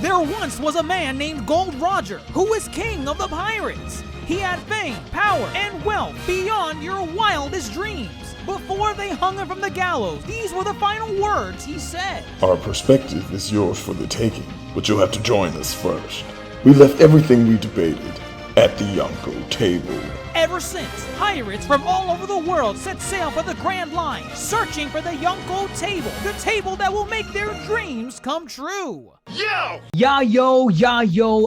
There once was a man named Gold Roger who was king of the pirates. He had fame, power, and wealth beyond your wildest dreams. Before they hung him from the gallows, these were the final words he said. Our perspective is yours for the taking, but you'll have to join us first. We left everything we debated at the Yonkō Table. Ever since, pirates from all over the world set sail for the Grand Line, searching for the Yonkō Table, the table that will make their dreams come true. Yo,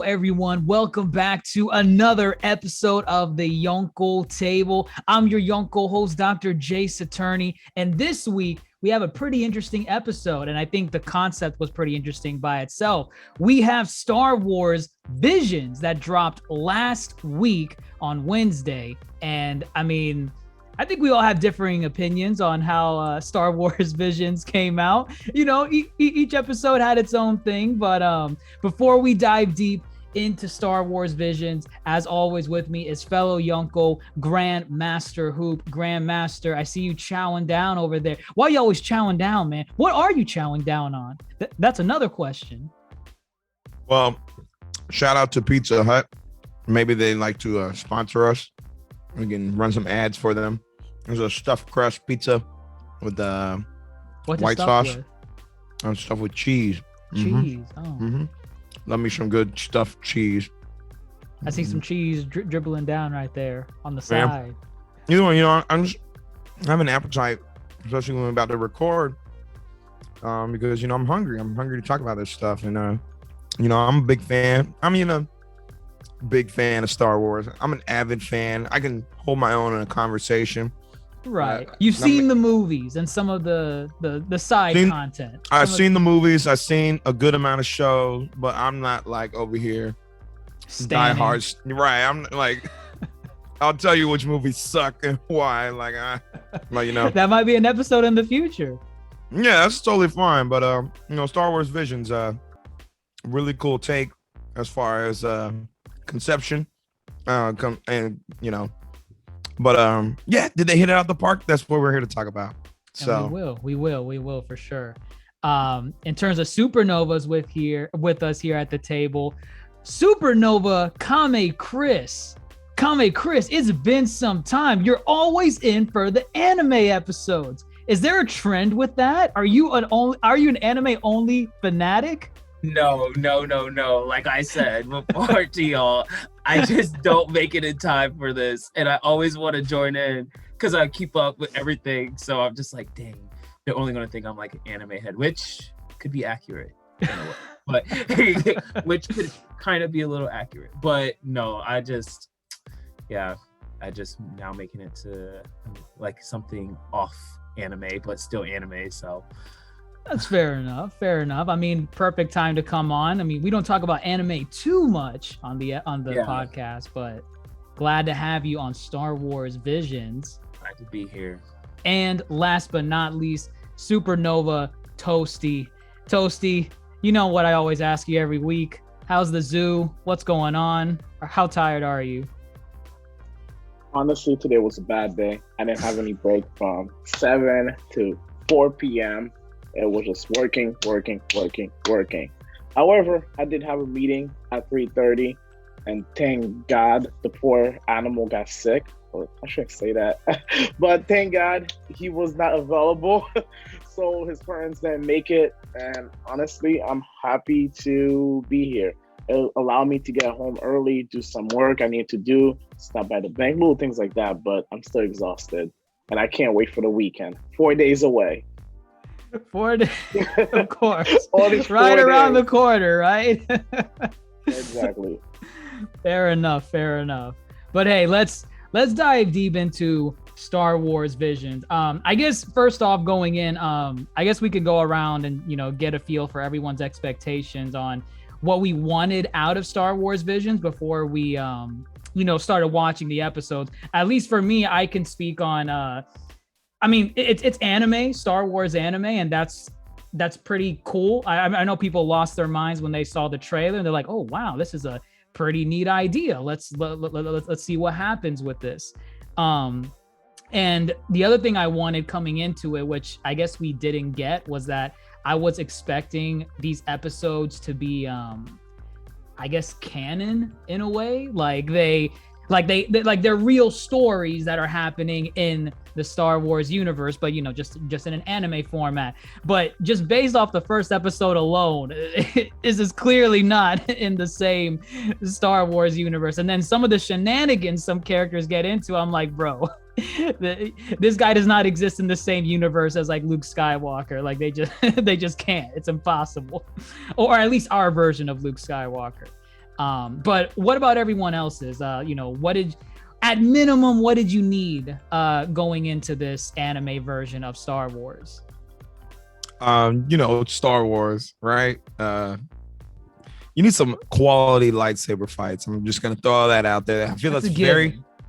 everyone. Welcome back to another episode of the Yonkō Table. I'm your Yonkō host, DrJaceAttorney, and this week, we have a pretty interesting episode, and I think the concept was pretty interesting by itself. We have Star Wars Visions that dropped last week on Wednesday, and I mean, I think we all have differing opinions on how Star Wars Visions came out. You know, each episode had its own thing, but before we dive deep into Star Wars Visions, as always with me is fellow Yonkō GrandMasterHoop. Grandmaster, I see you chowing down over there. Why are you always chowing down, man? What are you chowing down on? That's another question. Well, shout out to Pizza Hut. Maybe they'd like to sponsor us. We can run some ads for them. There's a stuffed crust pizza with white sauce and stuff with cheese. Cheese. Oh. Mm-hmm. Love me some good stuffed cheese. I see some cheese dribbling down right there on the side. You know, I'm just having an appetite, especially when we're about to record, because, you know, I'm hungry. I'm hungry to talk about this stuff. And, you know, I'm a big fan. Big fan of Star Wars. I'm an avid fan. I can hold my own in a conversation. Right. You've seen the movies and some of the side content. I've seen the movies. I've seen a good amount of shows, but I'm not like over here die hard. Right. I'm like, I'll tell you which movies suck and why. Like, you know, that might be an episode in the future. Yeah, that's totally fine. But you know, Star Wars Visions, really cool take as far as conception, and you know. But yeah, did they hit it out the park? That's what we're here to talk about. So and we will for sure. In terms of Supernovas with us here at the table, Supernova Kame Chris, it's been some time. You're always in for the anime episodes. Is there a trend with that? Are you an anime only fanatic? No. Like I said before to y'all, I just don't make it in time for this. And I always want to join in because I keep up with everything. So I'm just like, dang, they're only going to think I'm like an anime head, which could be accurate in a way. But which could kind of be a little accurate. But no, I just now making it to like something off anime, but still anime. So that's fair enough. I mean, perfect time to come on. I mean, we don't talk about anime too much on the podcast, but glad to have you on Star Wars Visions. Glad to be here. And last but not least, Supernova Toasty. Toasty, you know what I always ask you every week. How's the zoo? What's going on? Or how tired are you? Honestly, today was a bad day. I didn't have any break from 7 to 4 p.m. It was just working. However, I did have a meeting at 3:30, and thank God the poor animal got sick. Well, I shouldn't say that, but thank God he was not available. So his parents didn't make it, and honestly, I'm happy to be here. It'll allow me to get home early, do some work I need to do, stop by the bank, little things like that, but I'm still exhausted, and I can't wait for the weekend. 4 days away. 4 days, of course. Right around the corner, right? Exactly. Fair enough. But hey, let's dive deep into Star Wars Visions. I guess first off, going in, I guess we could go around and, you know, get a feel for everyone's expectations on what we wanted out of Star Wars Visions before we, you know, started watching the episodes. At least for me, I can speak on. I mean, it's anime, Star Wars anime, and that's pretty cool. I know people lost their minds when they saw the trailer, and they're like, "Oh wow, this is a pretty neat idea. Let's see what happens with this." And the other thing I wanted coming into it, which I guess we didn't get, was that I was expecting these episodes to be, I guess, canon in a way. Like they're real stories that are happening in the Star Wars universe, but just in an anime format. But just based off the first episode alone, this is clearly not in the same Star Wars universe. And then some of the shenanigans some characters get into, I'm like, bro, this guy does not exist in the same universe as like Luke Skywalker. Like they just can't. It's impossible, or at least our version of Luke Skywalker. But what about everyone else's? At minimum, what did you need going into this anime version of Star Wars? Star Wars, right? You need some quality lightsaber fights. I'm just gonna throw that out there. I feel that's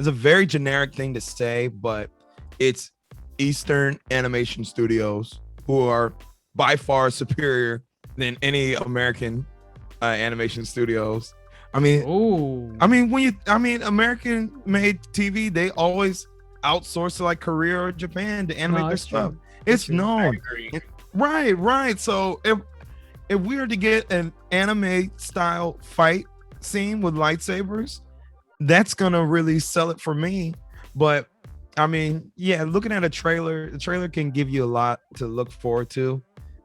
a very generic thing to say, but it's Eastern animation studios who are by far superior than any American animation studios. American made TV, they always outsource to like Korea or Japan to animate their stuff. It's known. Right. So if we were to get an anime style fight scene with lightsabers, that's gonna really sell it for me. But looking at the trailer can give you a lot to look forward to,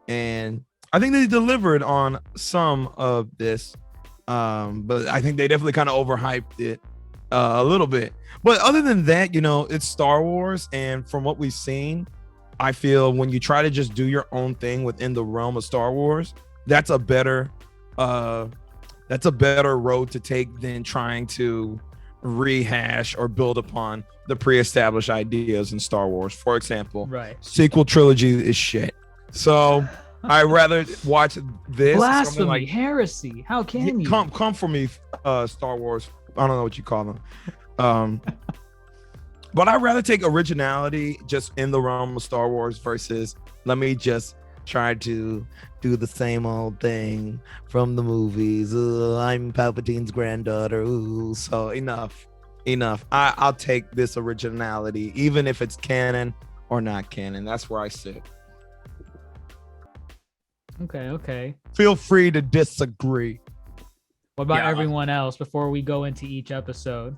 and I think they delivered on some of this. But I think they definitely kind of overhyped it a little bit. But other than that, it's Star Wars, and from what we've seen, I feel when you try to just do your own thing within the realm of Star Wars, that's a better road to take than trying to rehash or build upon the pre-established ideas in Star Wars. For example, sequel trilogy is shit. So I'd rather watch this. Blasphemy, like, heresy. How can you? Come for me, Star Wars. I don't know what you call them. But I'd rather take originality just in the realm of Star Wars versus let me just try to do the same old thing from the movies. I'm Palpatine's granddaughter. So enough. I'll take this originality, even if it's canon or not canon. That's where I sit. Okay. Feel free to disagree. What about everyone else before we go into each episode?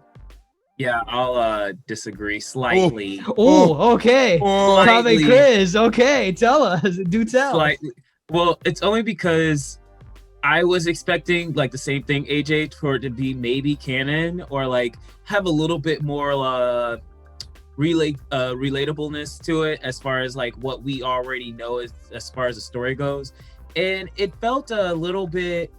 Yeah, I'll disagree slightly. Oh, okay. Slightly. Chris, okay, tell us. Do tell. Slightly. Well, it's only because I was expecting like the same thing, AJ, for it to be maybe canon or like have a little bit more relatableness to it as far as like what we already know as far as the story goes. And it felt a little bit,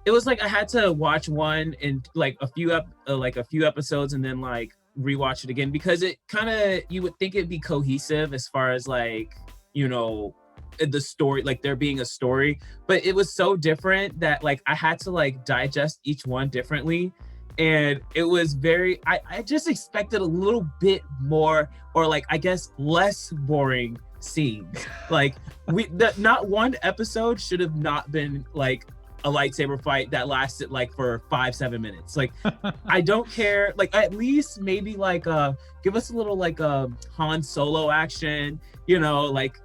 it was like I had to watch one in like a few episodes and then like rewatch it again, because it kind of, you would think it'd be cohesive as far as like, the story, like there being a story, but it was so different that like I had to like digest each one differently. And it was very, I just expected a little bit more, or like, I guess, less boring scenes. Like not one episode should have not been like a lightsaber fight that lasted like for 5-7 minutes. Like, I don't care. Like, at least maybe like, give us a little like Han Solo action, like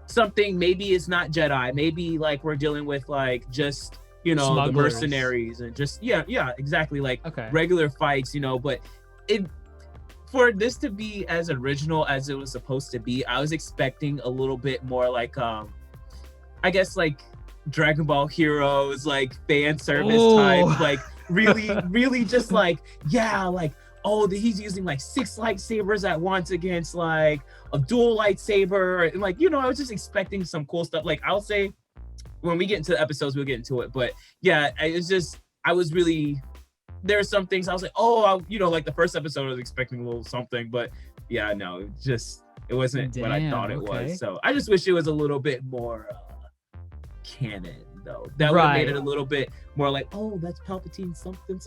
something, maybe it's not Jedi. Maybe like we're dealing with like just, smugglers, the mercenaries, and just yeah exactly, like regular fights, but for this to be as original as it was supposed to be, I was expecting a little bit more like I guess like Dragon Ball Heroes, like fan service type, like really just like he's using like 6 lightsabers at once against like a dual lightsaber, and like I was just expecting some cool stuff. Like, I'll say when we get into the episodes, we'll get into it. But yeah, I was really, there are some things I was like, like the first episode I was expecting a little something, but yeah, no, it wasn't what I thought it was. So I just wish it was a little bit more canon, though. That would have made it a little bit more like, that's Palpatine something. This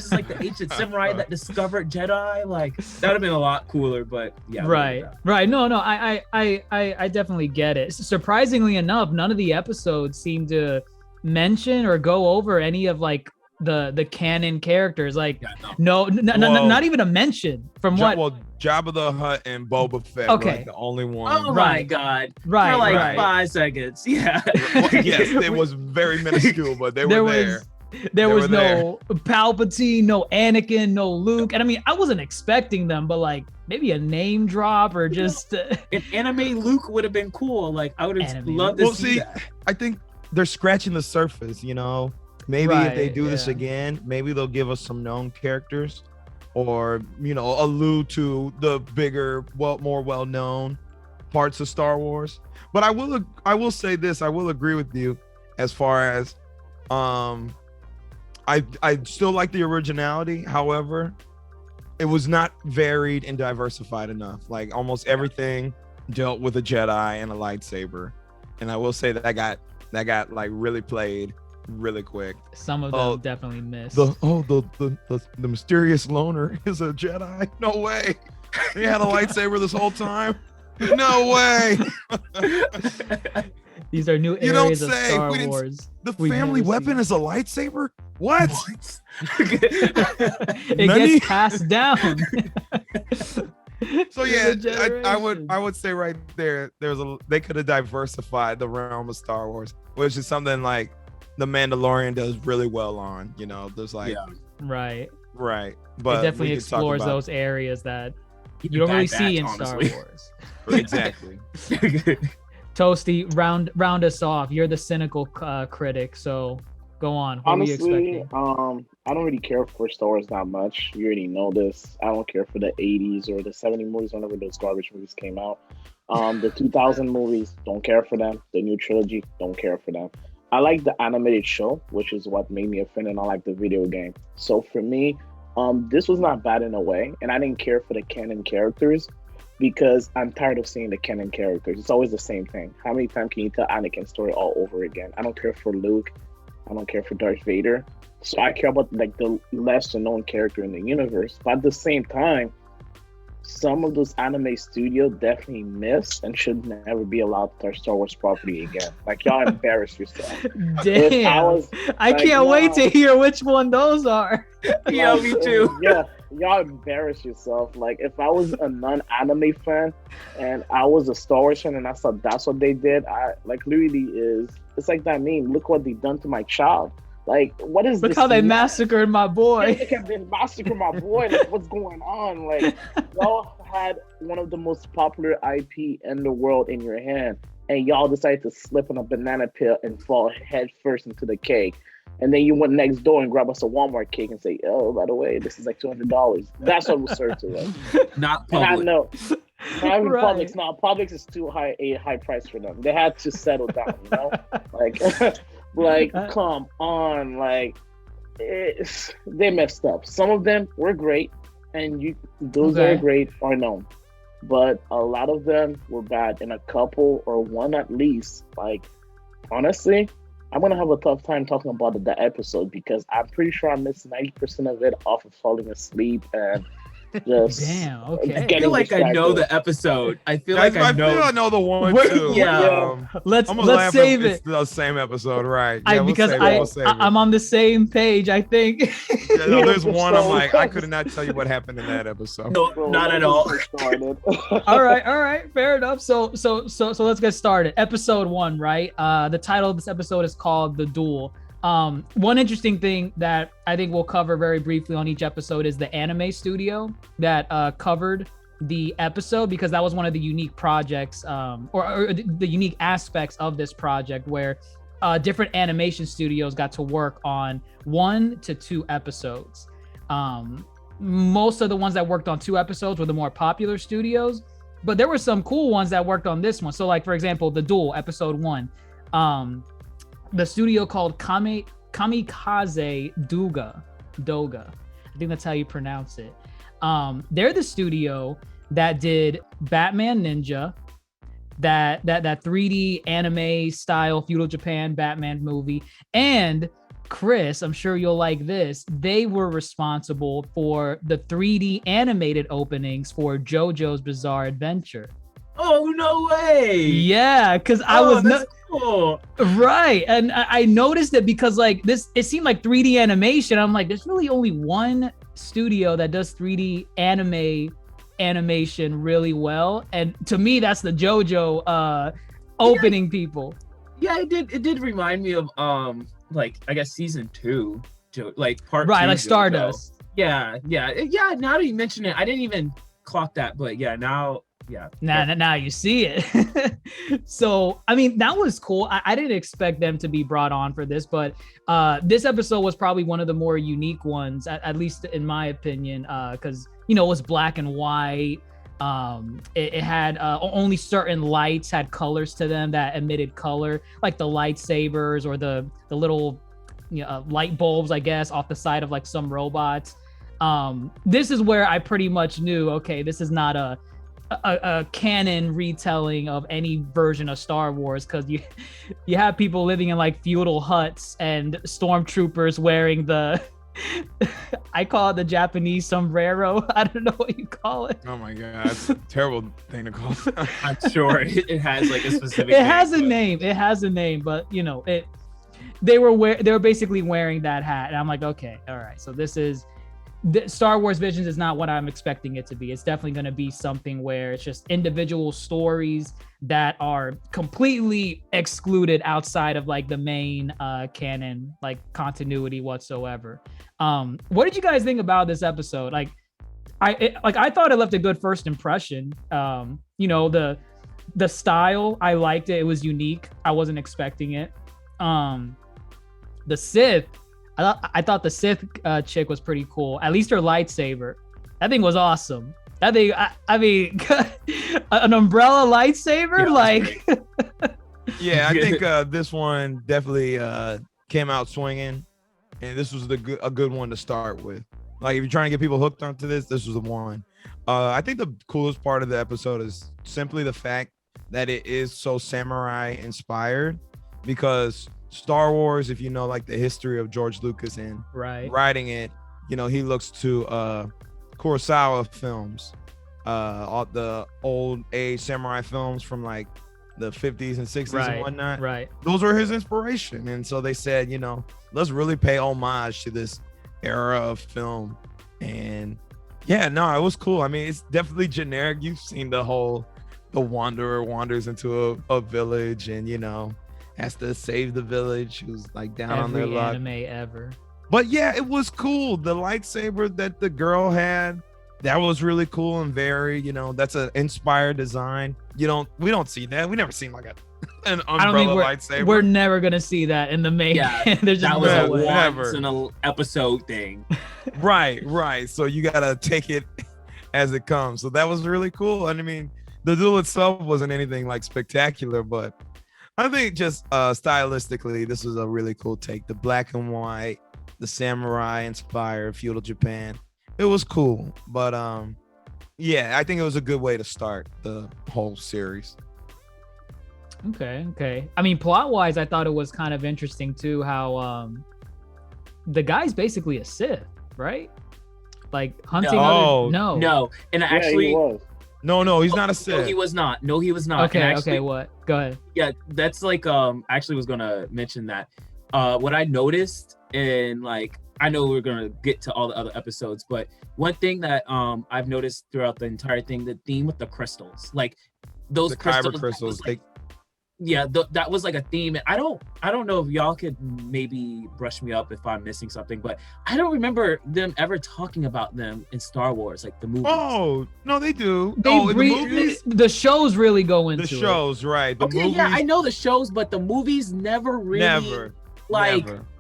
is like the ancient samurai that discovered Jedi. Like, that would have been a lot cooler. But yeah, right. No, I definitely get it. Surprisingly enough, none of the episodes seem to mention or go over any of like the canon characters. Like, Yeah, no. not even a mention from what. Well, Jabba the Hutt and Boba Fett were Okay. like the only one. Oh my God. Right, For like right. 5 seconds. Yeah. Well, yes, it was very minuscule, but they were there. There They was were there. no Palpatine, no Anakin, no Luke. And I mean, I wasn't expecting them, but like maybe a name drop or just An anime Luke would have been cool. Like I would have Anime loved to Well, see see, that. I think they're scratching the surface, you know. Maybe if they Right, do this yeah. again, maybe they'll give us some known characters or, you know, allude to the bigger, more well-known parts of Star Wars. But I will say this, I will agree with you as far as I still like the originality. However, it was not varied and diversified enough. Like almost everything dealt with a Jedi and a lightsaber. And I will say that that got like really played really quick. some of them Oh, definitely missed. The mysterious loner is a Jedi. No way. He had a lightsaber this whole time. No way. These are new You don't areas of say. Star We didn't- Wars. The We've family never weapon seen. is a lightsaber? What? It Nani? gets passed down. So through yeah, the I would say right there, they could have diversified the realm of Star Wars, which is something like the Mandalorian does really well on. You know, there's like Yeah. Right. right, It but definitely we could talk explores about- those areas that you don't really see in Star honestly. Wars. exactly. Toasty, round us off. You're the cynical critic, so go on. What were you Honestly, expecting? I don't really care for Star Wars that much. You already know this. I don't care for the 80s or the 70s movies whenever those garbage movies came out. The 2000 movies, don't care for them. The new trilogy, don't care for them. I like the animated show, which is what made me a fan, and I like the video game. So for me, this was not bad in a way, and I didn't care for the canon characters because I'm tired of seeing the canon characters. It's always the same thing. How many times can you tell Anakin's story all over again? I don't care for Luke. I don't care for Darth Vader. So I care about like the lesser known character in the universe. But at the same time, some of those anime studios definitely missed and should never be allowed to touch Star Wars property again. Like y'all embarrass yourself. If I Damn. was I like, can't wait wow. to hear which one those are. Yeah, like, me too. Yeah, y'all embarrass yourself. Like if I was a non-anime fan and I was a Star Wars fan and I saw that's what they did, I like literally it's like that meme. Look what they done to my child. Like what is Look this? how they nonsense? massacred my boy. Look at this massacre, my boy. Like what's going on? Like y'all had one of the most popular IP in the world in your hand, and y'all decided to slip on a banana peel and fall head first into the cake. And then you went next door and grab us a Walmart cake and say, "Oh, by the way, this is like $200." That's what was served to us. Not And I public. know, not even Right. Publix. Now Publix is too high a high price for them. They had to settle down, you know. Like, like come on, like they messed up. Some of them were great, and those that Okay. are great are known, but a lot of them were bad, and a couple or one at least. Like honestly, I'm gonna have a tough time talking about the episode because I'm pretty sure I missed 90% of it off of falling asleep and just Damn. Okay. I getting feel like I know distracted. the episode. I feel Guys, like I know. feel I know the one We're- too. Yeah. Let's I'm gonna laugh if save it's it. the same episode, right? Yeah, we'll Because save it, we'll save it. I'm on the same page. I think. Yeah, no, there's one I'm like, I could not tell you what happened in that episode. No, Bro, not at let's all. get started. all right, fair enough. So let's get started. Episode 1, right? The title of this episode is called The Duel. One interesting thing that I think we'll cover very briefly on each episode is the anime studio that covered the episode, because that was one of the unique projects or the unique aspects of this project where different animation studios got to work on 1 to 2 episodes. Most of the ones that worked on 2 episodes were the more popular studios, but there were some cool ones that worked on this one. So like, for example, The Duel, episode 1, the studio called Kamikaze Doga. I think that's how you pronounce it. They're the studio that did Batman Ninja, that 3D anime style feudal Japan Batman movie, and Chris, I'm sure you'll like this. They were responsible for the 3D animated openings for JoJo's Bizarre Adventure. Oh no way! Yeah, because I Oh, was that's cool. cool. Right. And I noticed it because like this, it seemed like 3D animation. I'm like, there's really only one studio that does 3D animation really well. And to me, that's the JoJo opening people. Yeah, it did remind me of like I guess season 2, like part 2. Right, like JoJo. Stardust. Yeah. Now that you mention it, I didn't even clock that, but yeah, now. Yeah. Now you see it. So, I mean, that was cool. I didn't expect them to be brought on for this, but this episode was probably one of the more unique ones, at least in my opinion, because, it was black and white. It had only certain lights had colors to them that emitted color, like the lightsabers or the little light bulbs, I guess, off the side of like some robots. This is where I pretty much knew, okay, this is not a canon retelling of any version of Star Wars, because you have people living in like feudal huts and stormtroopers wearing the I call it the Japanese sombrero. I don't know what you call it. Oh my god, that's a terrible thing to call it. I'm sure it has like a specific It has a name. It has a name, but they were basically wearing that hat, and I'm like, okay, all right, so this is Star Wars Visions is not what I'm expecting it to be. It's definitely going to be something where it's just individual stories that are completely excluded outside of like the main canon, like continuity whatsoever. What did you guys think about this episode? Like, I thought it left a good first impression. The style, I liked it. It was unique. I wasn't expecting it. The Sith, I thought the Sith chick was pretty cool. At least her lightsaber. That thing was awesome. That thing, I mean, an umbrella lightsaber? Yeah, I think this one definitely came out swinging. And this was a good one to start with. Like, if you're trying to get people hooked onto this was the one. I think the coolest part of the episode is simply the fact that it is so samurai inspired, because Star Wars, if you know like the history of George Lucas and writing it, he looks to Kurosawa films, all the old age samurai films from like the 50s and 60s and whatnot. Right. Those were his inspiration. And so they said, let's really pay homage to this era of film. And yeah, no, it was cool. I mean, it's definitely generic. You've seen the wanderer wanders into a village and, has to save the village, who's like down on their luck. Every anime ever. But yeah, it was cool. The lightsaber that the girl had, that was really cool and very, that's an inspired design. We don't see that. We never seen like an umbrella lightsaber. We're never gonna see that in the main. Yeah, there's just that was a never. once in an episode thing. Right. So you gotta take it as it comes. So that was really cool. And I mean, the duel itself wasn't anything like spectacular, but I think just stylistically, this was a really cool take. The black and white, the samurai inspired feudal Japan. It was cool, but yeah, I think it was a good way to start the whole series. Okay. I mean, plot wise, I thought it was kind of interesting too how the guy's basically a Sith, right? Like hunting. No. And actually, he was. No, he's not a Sith. No, he was not. Okay, what? Go ahead. Yeah, that's like actually was gonna mention that. What I noticed, and like I know we're gonna get to all the other episodes, but one thing that I've noticed throughout the entire thing, the theme with the crystals, like those the kyber crystals. That was like a theme. And I don't know if y'all could maybe brush me up if I'm missing something, but I don't remember them ever talking about them in Star Wars, like the movies. Oh no, they do. The movies, the shows really go into the shows, right? Okay, movies, yeah, I know the shows, but the movies never really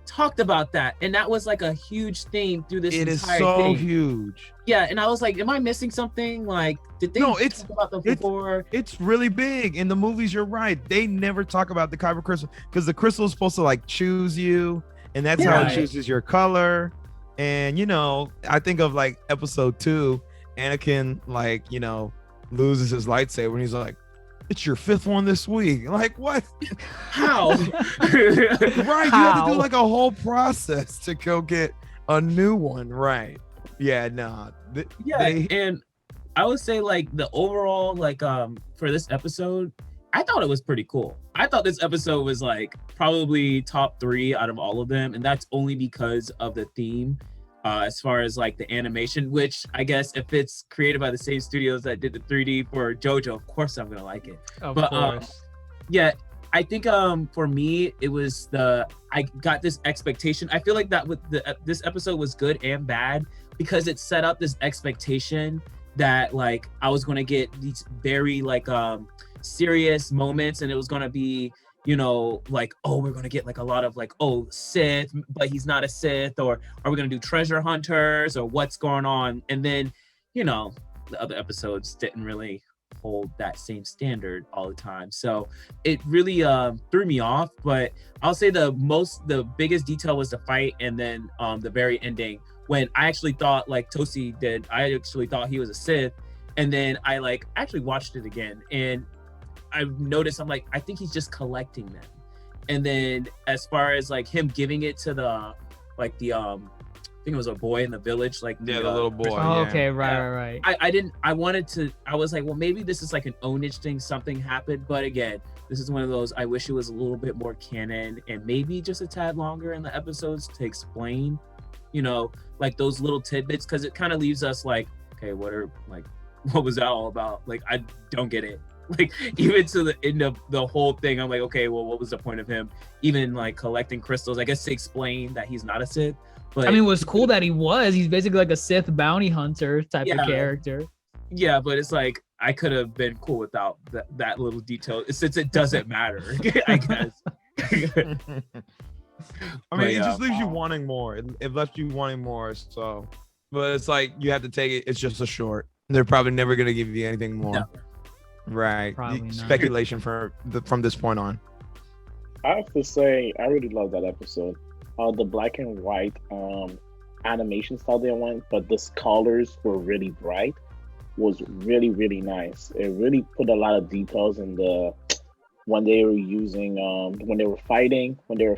talked about that, and that was like a huge theme through this entire thing. It is so huge. Yeah, and I was like, am I missing something? Like, did they talk about them before? It's really big in the movies. You're right. They never talk about the kyber crystal, because the crystal is supposed to like choose you, and that's how it chooses your color. And I think of like episode 2, Anakin loses his lightsaber, and he's like, it's your 5th one this week. Like, what? How? Right. You have to do like a whole process to go get a new one. Right. Yeah, no. And I would say like the overall, like, for this episode, I thought it was pretty cool. I thought this episode was like probably top 3 out of all of them, and that's only because of the theme. As far as like the animation, which I guess if it's created by the same studios that did the 3D for JoJo, of course I'm gonna like it. Of But course. yeah, I think for me it was I got this expectation. I feel like that with this episode was good and bad because it set up this expectation that like I was gonna get these very like serious moments, and it was gonna be, you know, like, oh, we're gonna get like a lot of like, oh, Sith, but he's not a Sith, or are we gonna do treasure hunters, or what's going on? And then, you know, the other episodes didn't really hold that same standard all the time, so it really threw me off. But I'll say the biggest detail was the fight, and then the very ending when I actually thought, like Toasty did, I actually thought he was a Sith, and then I like actually watched it again, and I've noticed, I'm like, I think he's just collecting them. And then as far as like him giving it to the I think it was a boy in the village, like Yeah, the little boy. Oh, yeah. okay, right. I was like, well, maybe this is like an ownage thing, something happened. But again, this is one of those, I wish it was a little bit more canon and maybe just a tad longer in the episodes to explain, you know, like those little tidbits, because it kind of leaves us like, okay, what was that all about? Like, I don't get it. Like, even to the end of the whole thing, I'm like, okay, well, what was the point of him even like collecting crystals? I guess to explain that he's not a Sith. But I mean, it was cool that he's basically like a Sith bounty hunter type of character. Yeah, but it's like, I could have been cool without that little detail, since it doesn't matter, I guess. I mean, it just leaves you wanting more. It left you wanting more. So, but it's like you have to take it. It's just a short. They're probably never gonna give you anything more. No. Right. Probably not. Speculation from this point on. I have to say, I really love that episode. The black and white animation style they went, but the colors were really bright, was really, really nice. It really put a lot of details in when they were using, when they were fighting their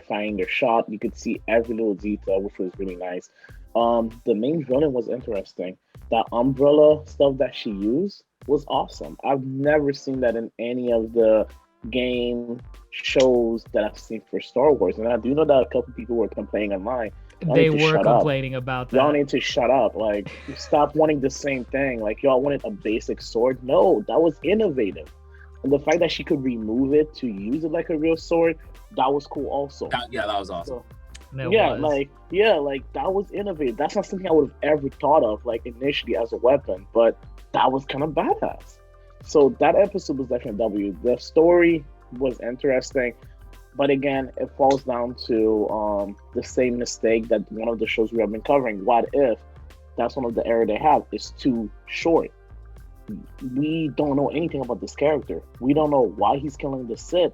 shot, you could see every little detail, which was really nice. The main villain was interesting. That umbrella stuff that she used was awesome. I've never seen that in any of the game shows that I've seen for Star Wars. And I do know that a couple people were complaining online. They were complaining about that. Y'all need to shut up. Like, stop wanting the same thing. Like, y'all wanted a basic sword. No, that was innovative. And the fact that she could remove it to use it like a real sword, that was cool also. That was awesome. That was innovative. That's not something I would have ever thought of, like, initially as a weapon, but that was kind of badass. So that episode was definitely a W. The story was interesting, but again, it falls down to the same mistake that one of the shows we have been covering. What if that's one of the errors they have? It's too short. We don't know anything about this character. We don't know why he's killing the Sith.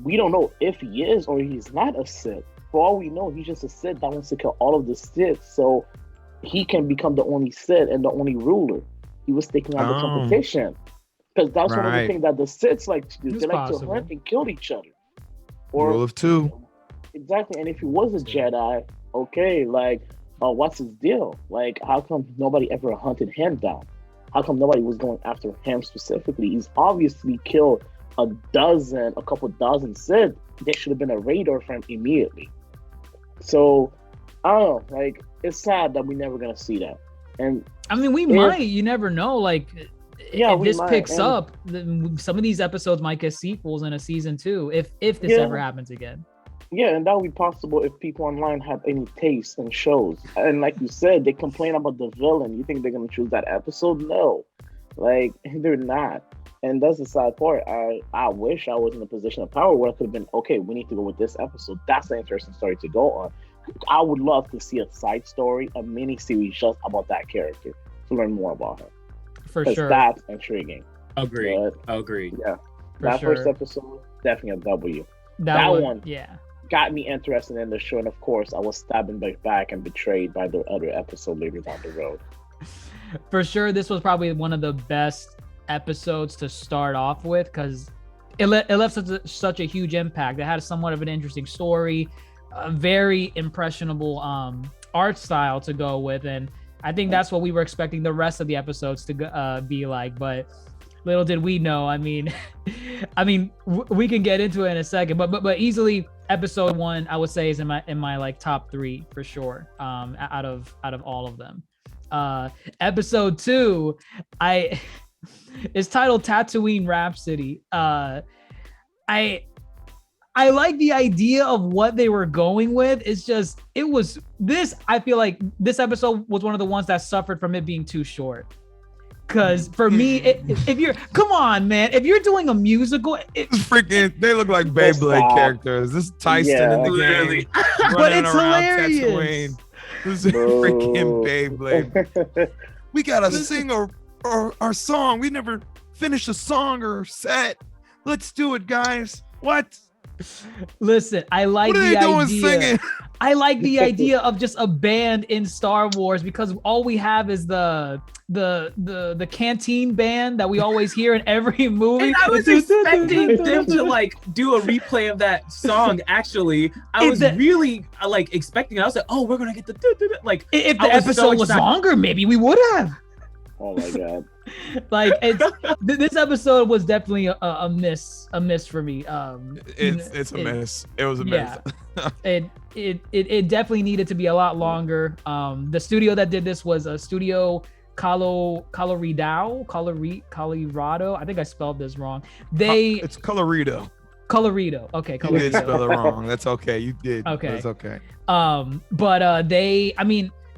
We don't know if he is or he's not a Sith. For all we know, he's just a Sith that wants to kill all of the Sith so he can become the only Sith and the only ruler. He was taking on the competition. Because that's one of the things that the Siths like to do. It's they like possible. to hunt and kill each other. Rule of two. Exactly. And if he was a Jedi, okay, like, what's his deal? Like, how come nobody ever hunted him down? How come nobody was going after him specifically? He's obviously killed a couple dozen Sith. There should have been a radar for him immediately. So, I don't know. Like, it's sad that we're never going to see that. And I mean, we might. You never know. Like, if this picks up, some of these episodes might get sequels in a season 2, if this ever happens again. Yeah, and that would be possible if people online have any taste in shows. And like you said, they complain about the villain. You think they're going to choose that episode? No. Like, they're not. And that's the sad part. I wish I was in a position of power where I could have been, okay, we need to go with this episode. That's an interesting story to go on. I would love to see a side story, a mini series just about that character to learn more about him. For sure. That's intriguing. Agreed. Yeah. That first episode, definitely a W. That one got me interested in the show, and of course, I was stabbed in the back and betrayed by the other episode later down the road. For sure, this was probably one of the best episodes to start off with because it left such a huge impact. It had somewhat of an interesting story, a very impressionable art style to go with, and I think that's what we were expecting the rest of the episodes to be like. But little did we know. I mean, we can get into it in a second, but easily episode 1, I would say, is in my like top 3 for sure. Out of all of them. Episode 2, it's titled Tatooine Rhapsody. I like the idea of what they were going with. I feel like this episode was one of the ones that suffered from it being too short. Cause for me, if you're doing a musical, they look like Beyblade characters. This is Tyson in the literally. game, but it's around hilarious. Tatooine. This is freaking Beyblade. We gotta sing our song. We never finished a song or set. Let's do it, guys. What? Listen, I like What are the they doing idea. singing? I like the idea of just a band in Star Wars, because all we have is the canteen band that we always hear in every movie. And I was expecting them to like do a replay of that song. Actually, I was really like expecting it. I was like, oh, we're gonna get the like. If the episode was longer, maybe we would have. Oh my god! Like this episode was definitely a miss for me. It's a miss. It was a miss. It definitely needed to be a lot longer. The studio that did this was a studio Colorado. I think I spelled this wrong. It's Colorado. Colorado. Okay, You Colorado. did spell it wrong. That's okay. You did. Okay. That's okay.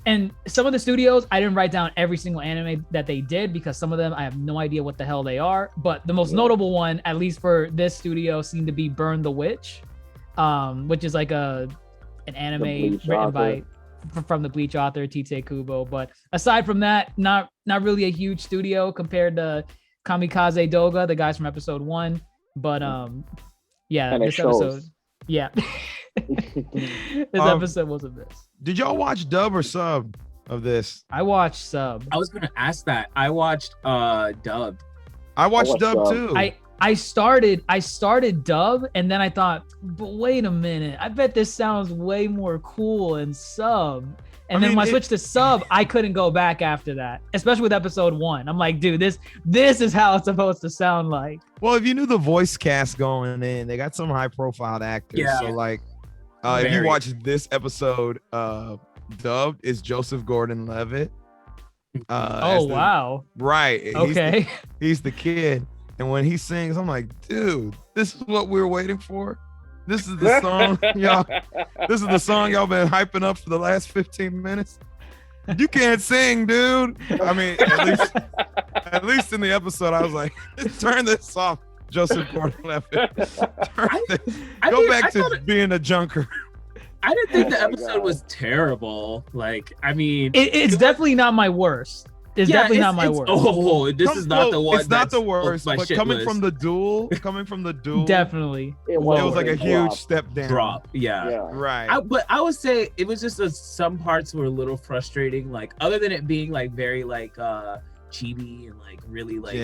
And some of the studios, I didn't write down every single anime that they did, because some of them I have no idea what the hell they are. But the most notable one, at least for this studio, seemed to be Burn the Witch, which is like an anime written from the Bleach author Tite Kubo. But aside from that, not really a huge studio compared to Kamikaze Doga, the guys from episode 1. But yeah, and this episode, yeah. This episode was a miss. Did y'all watch dub or sub of this? I watched sub. I was gonna ask that. I watched dubbed. I watched dub too. I started dub, and then I thought, but wait a minute, I bet this sounds way more cool in sub. And then when I switched to sub, I couldn't go back after that, especially with episode 1. I'm like, dude, this is how it's supposed to sound like. Well, if you knew the voice cast going in, they got some high profile actors. Yeah. So like, if you watch this episode dubbed, it's Joseph Gordon-Levitt. Wow. Right. Okay. He's the kid. And when he sings, I'm like, dude, this is what we're waiting for. This is the song, y'all. This is the song y'all been hyping up for the last 15 minutes. You can't sing, dude. I mean, at least in the episode, I was like, turn this off, Joseph Gordon-Levitt. Go back to being a junker. I didn't think the episode was terrible. Like, I mean, it's definitely not my worst. It's definitely not my worst. Oh, this is not the one. It's not the worst, but coming from the duel, definitely. It was like a huge step down. Drop. Yeah. Right. But I would say it was just some parts were a little frustrating. Like, other than it being like very like chibi and like really like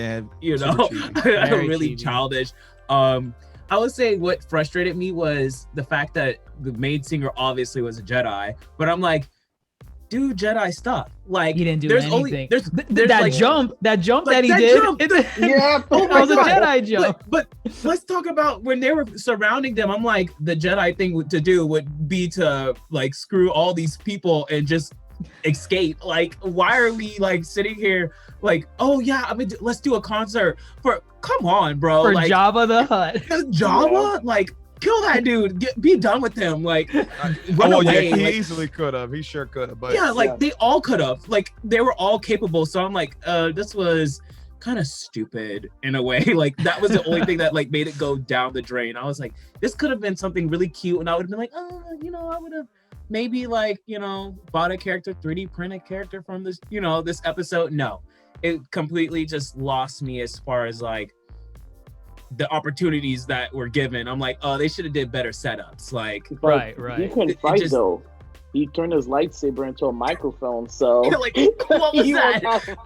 really chibi. childish. I would say what frustrated me was the fact that the main singer obviously was a Jedi, but I'm like, do Jedi stuff. Like, he didn't do there's anything. There's that like, jump that like he that did. jump. Yeah, That was a Jedi jump. But let's talk about when they were surrounding them. I'm like, the Jedi thing to do would be to like screw all these people and just escape. Like, why are we like sitting here like, oh yeah, I mean, let's do a concert for, come on, bro. For like, Jabba the Hutt. Jabba? Like, kill that dude. Be done with him. Like, run away. Yeah, he like, easily could have. He sure could have. But yeah, like they all could have. Like, they were all capable. So I'm like, this was kind of stupid in a way. Like, that was the only thing that like made it go down the drain. I was like, this could have been something really cute, and I would have been like, oh, I would have maybe like, bought a character, 3D printed character from this, this episode. No, it completely just lost me as far as like the opportunities that were given. I'm like, oh, they should have did better setups. Like, right. He couldn't fight though. He turned his lightsaber into a microphone. So like, what was that?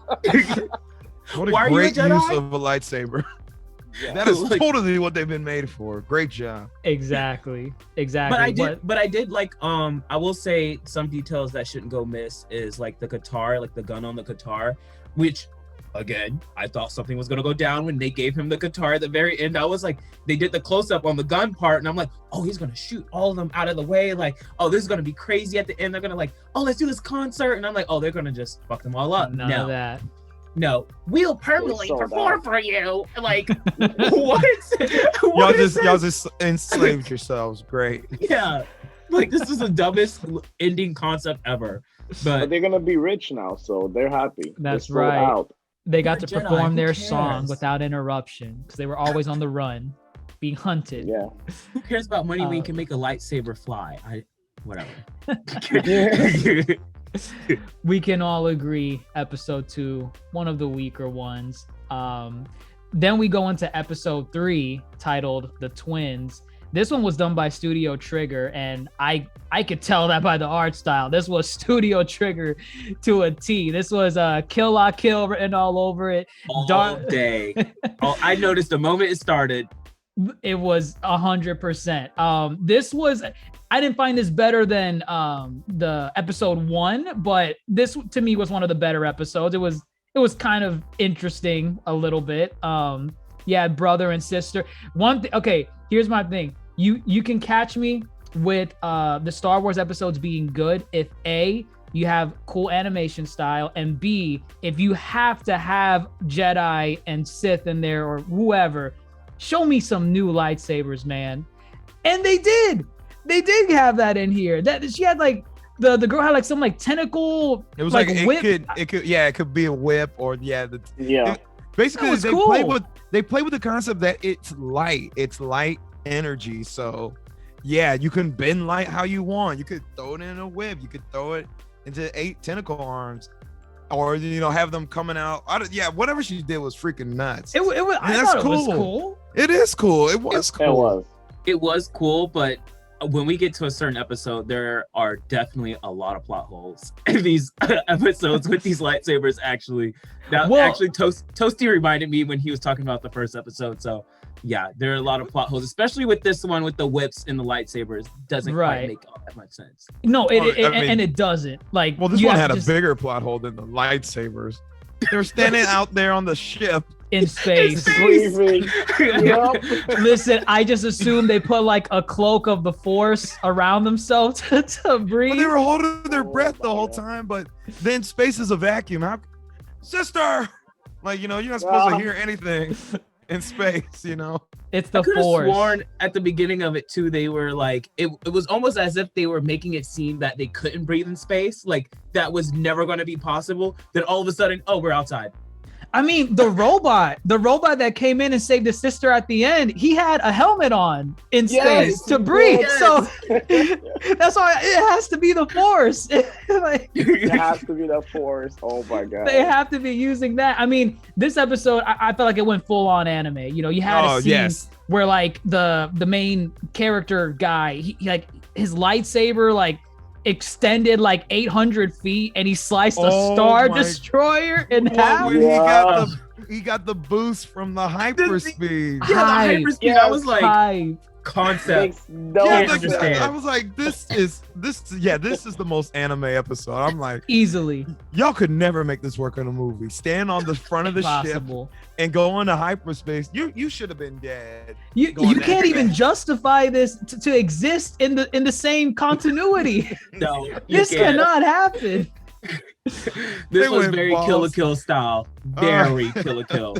What a Why great are you a use Jedi? of a lightsaber. Yeah. That is Like, totally what they've been made for. Great job. Exactly. But I did like, I will say some details that shouldn't go miss is like the guitar, like the gun on the guitar, which again, I thought something was gonna go down when they gave him the guitar at the very end. I was like, they did the close-up on the gun part, and I'm like, oh, he's gonna shoot all of them out of the way. Like, oh, this is gonna be crazy at the end. They're gonna like, oh, let's do this concert. And I'm like, oh, they're gonna just fuck them all up. None of that. No, we'll permanently perform for you. Like, what? Y'all just enslaved yourselves. Great. Yeah. Like, this is the dumbest ending concept ever. But they're gonna be rich now, so they're happy. That's they're right. Out. They got to Jedi, perform who their cares? song without interruption because they were always on the run, being hunted. Yeah. Who cares about money when you can make a lightsaber fly? Whatever. We can all agree episode 2, one of the weaker ones. Then we go into episode 3 titled The Twins. This one was done by Studio Trigger, and I could tell that by the art style. This was Studio Trigger to a T. This was Kill La Kill written all over it. All day. I noticed the moment it started. It was 100%. This was, I didn't find this better than the episode 1, but this to me was one of the better episodes. It was kind of interesting a little bit. Yeah, brother and sister. Okay, here's my thing. You can catch me with the Star Wars episodes being good if A, you have cool animation style, and B, if you have to have Jedi and Sith in there or whoever, show me some new lightsabers, man. And they did have that in here. That she had like the girl had like some like tentacle. It was like whip. whip. It could be a whip or basically was they cool. play with the concept that it's light energy. So yeah, you can bend light how you want. You could throw it in a whip. You could throw it into 8 tentacle arms, or have them coming out. Whatever she did was freaking nuts. It was. I thought it was cool. It is cool. It was cool. It was cool, but when we get to a certain episode, there are definitely a lot of plot holes in these episodes with these lightsabers. Actually, Toasty reminded me when he was talking about the first episode. So yeah, there are a lot of plot holes, especially with this one with the whips and the lightsabers. Doesn't quite make all that much sense. No, it doesn't. Like, well, this one had a bigger plot hole than the lightsabers. They're standing out there on the ship in space. Yep. Listen, I just assumed they put like a cloak of the Force around themselves to breathe. Well, they were holding their breath the whole time, but then space is a vacuum. Sister, like you're not supposed to hear anything in space. It's the I could have Force. sworn at the beginning of it too, they were like, it was almost as if they were making it seem that they couldn't breathe in space, like that was never going to be possible. Then all of a sudden, oh, we're outside. I mean, the robot that came in and saved his sister at the end, he had a helmet on in space to breathe. Yes. So that's why it has to be the Force. It has to be the Force. Oh my god. They have to be using that. I mean, this episode, I felt like it went full on anime. You had a scene where like the main character guy, he like his lightsaber like extended like 800 feet and he sliced a Star Destroyer in half. He got the boost from the hyperspeed. The hyperspeed. I was like, concept. I was like, this is the most anime episode. I'm like, easily. Y'all could never make this work in a movie. Stand on the front of the ship and go into hyperspace. You should have been dead. You can't even justify this to exist in the same continuity. No, this cannot happen. This was very Kill la Kill style. Very Kill la Kill.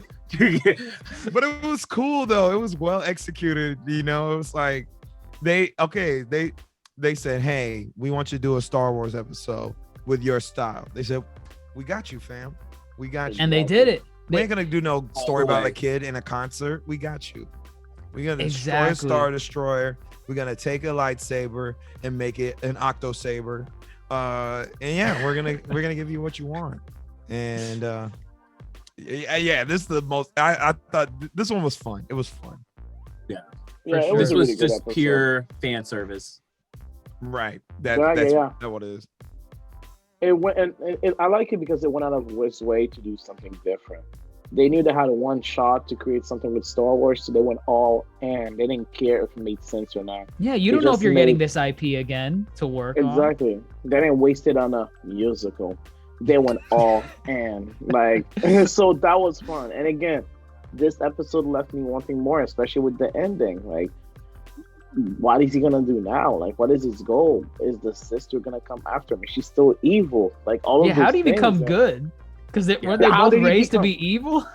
But it was cool though. It was well executed. It was like they said, hey, we want you to do a Star Wars episode with your style. They said, we got you, fam. We got you. And they did it. We ain't gonna do no story about a kid in a concert. We got you. We're gonna destroy a Star Destroyer. We're gonna take a lightsaber and make it an octo saber. And yeah, we're gonna give you what you want. And this is the most. I thought this one was fun. It was fun. Yeah, sure. This was just pure fan service. Right. That's what it is. It went, and I like it because it went out of its way to do something different. They knew they had one shot to create something with Star Wars, so they went all in. They didn't care if it made sense or not. Yeah, you don't know if you're getting this IP again to work exactly. On. They didn't waste it on a musical. they went all in. Like, so that was fun. And again, this episode left me wanting more, especially with the ending. Like, what is he gonna do now? Like, what is his goal? Is the sister gonna come after him? She's still evil. Like, all of those how do you things, become and- good? Because weren't they How both did he raised to become- be evil?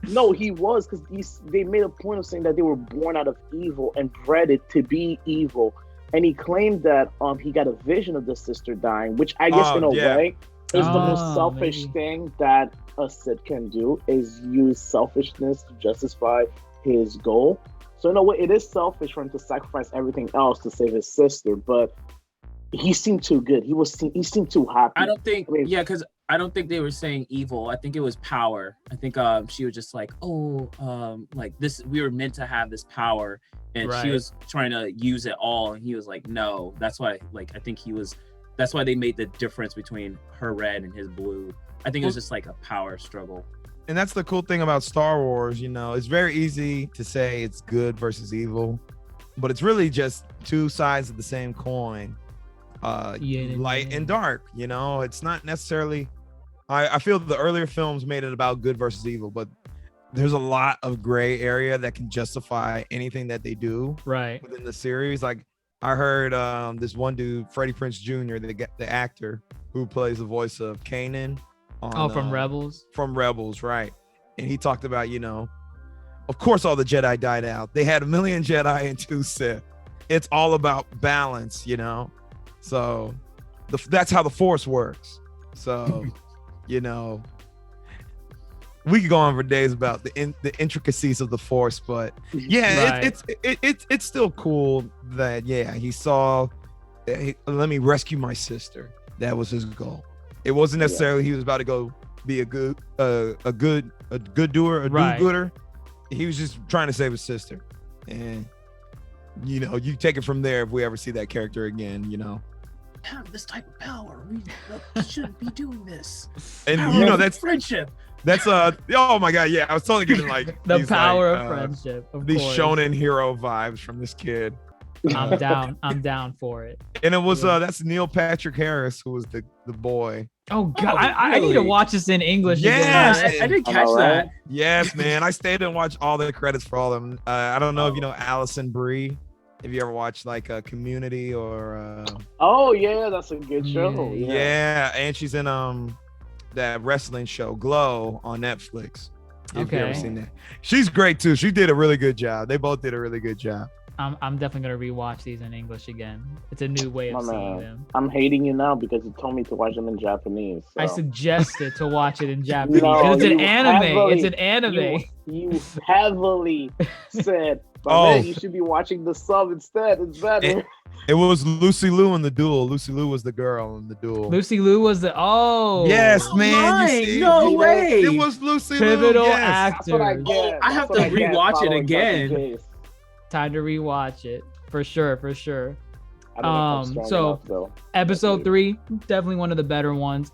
No, he was, because they made a point of saying that they were born out of evil and bred it to be evil. And he claimed that he got a vision of the sister dying, which I guess in a way is the most selfish thing that a Sith can do, is use selfishness to justify his goal. So in a way, it is selfish for him to sacrifice everything else to save his sister, but he seemed too good. He seemed too happy. I don't think, I mean, because I don't think they were saying evil. I think it was power. I think she was just like, like this, we were meant to have this power, and she was trying to use it all, and he was like, no. That's why, like, I think that's why they made the difference between her red and his blue. I think it was just like a power struggle. And that's the cool thing about Star Wars, you know, it's very easy to say it's good versus evil, but it's really just two sides of the same coin, light and dark. You know, it's not necessarily, I feel the earlier films made it about good versus evil, but there's a lot of gray area that can justify anything that they do within the series. Like, I heard this one dude, Freddie Prinze Jr., the actor who plays the voice of Kanan from Rebels. From Rebels, right. And he talked about, you know, of course all the Jedi died out. They had 1 million Jedi and 2 Sith. It's all about balance, you know? So that's how the Force works. So, you know, we could go on for days about the intricacies of the Force, but yeah, it's still cool that he saw, let me rescue my sister. That was his goal. It wasn't necessarily he was about to go be a good doer, do-gooder. He was just trying to save his sister, and you know, you take it from there. If we ever see that character again, you know, have this type of power, we shouldn't be doing this. And power, you know, that's friendship. That's oh my god, yeah, I was totally getting like the power of friendship. Of these course. shonen hero vibes from this kid. I'm down. I'm down for it. And it was that's Neil Patrick Harris who was the boy. Oh god, I need to watch this in English. Yes, I didn't catch that. Yes, man, I stayed and watched all the credits for all of them. I don't know if you know Alison Brie. If you ever watched like a Community or oh yeah, that's a good show. Yeah, and she's in that wrestling show Glow on Netflix. If you ever seen that. She's great too. She did a really good job. They both did a really good job. I'm definitely gonna rewatch these in English again. It's a new way of seeing them. I'm hating you now because you told me to watch them in Japanese. So. I suggested to watch it in Japanese. No, it's an anime. It's an anime. You heavily said, but man, you should be watching the sub instead. It's better. It was Lucy Liu in the duel. Lucy Liu was the girl in the duel. Lucy Liu was the yes, man. You see, no way. It was Lucy Pivotal Liu. Yes. actor. I have to rewatch it again. Time to rewatch it for sure. So episode 3, definitely one of the better ones.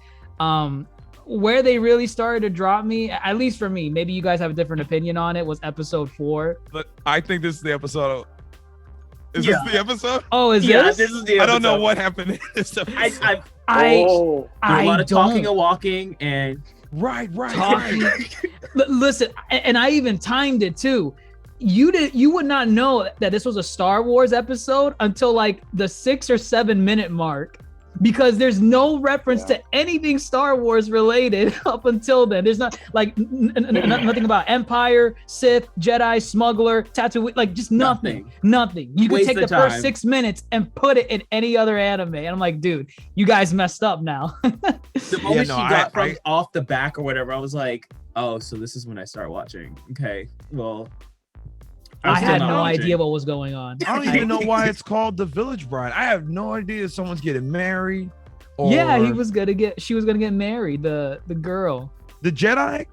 Where they really started to drop me, at least for me, maybe you guys have a different opinion on it, was episode 4. But I think this is the episode. Is this the episode? Oh, is this is the episode. I don't know what happened in this episode. I a lot of talking and walking and right. Listen, and I even timed it too. You would not know that this was a Star Wars episode until like the 6 or 7 minute mark, because there's no reference to anything Star Wars related up until then. There's not like nothing about Empire, Sith, Jedi, Smuggler, Tatooine, like just nothing. You could take the first 6 minutes and put it in any other anime, and I'm like, dude, you guys messed up now. The moment she got from off the back or whatever, I was like, oh, so this is when I start watching. Okay, well. I had no idea what was going on. I don't even know why it's called The Village Bride. I have no idea if someone's getting married. Or... Yeah, she was gonna get married. The girl. The Jedi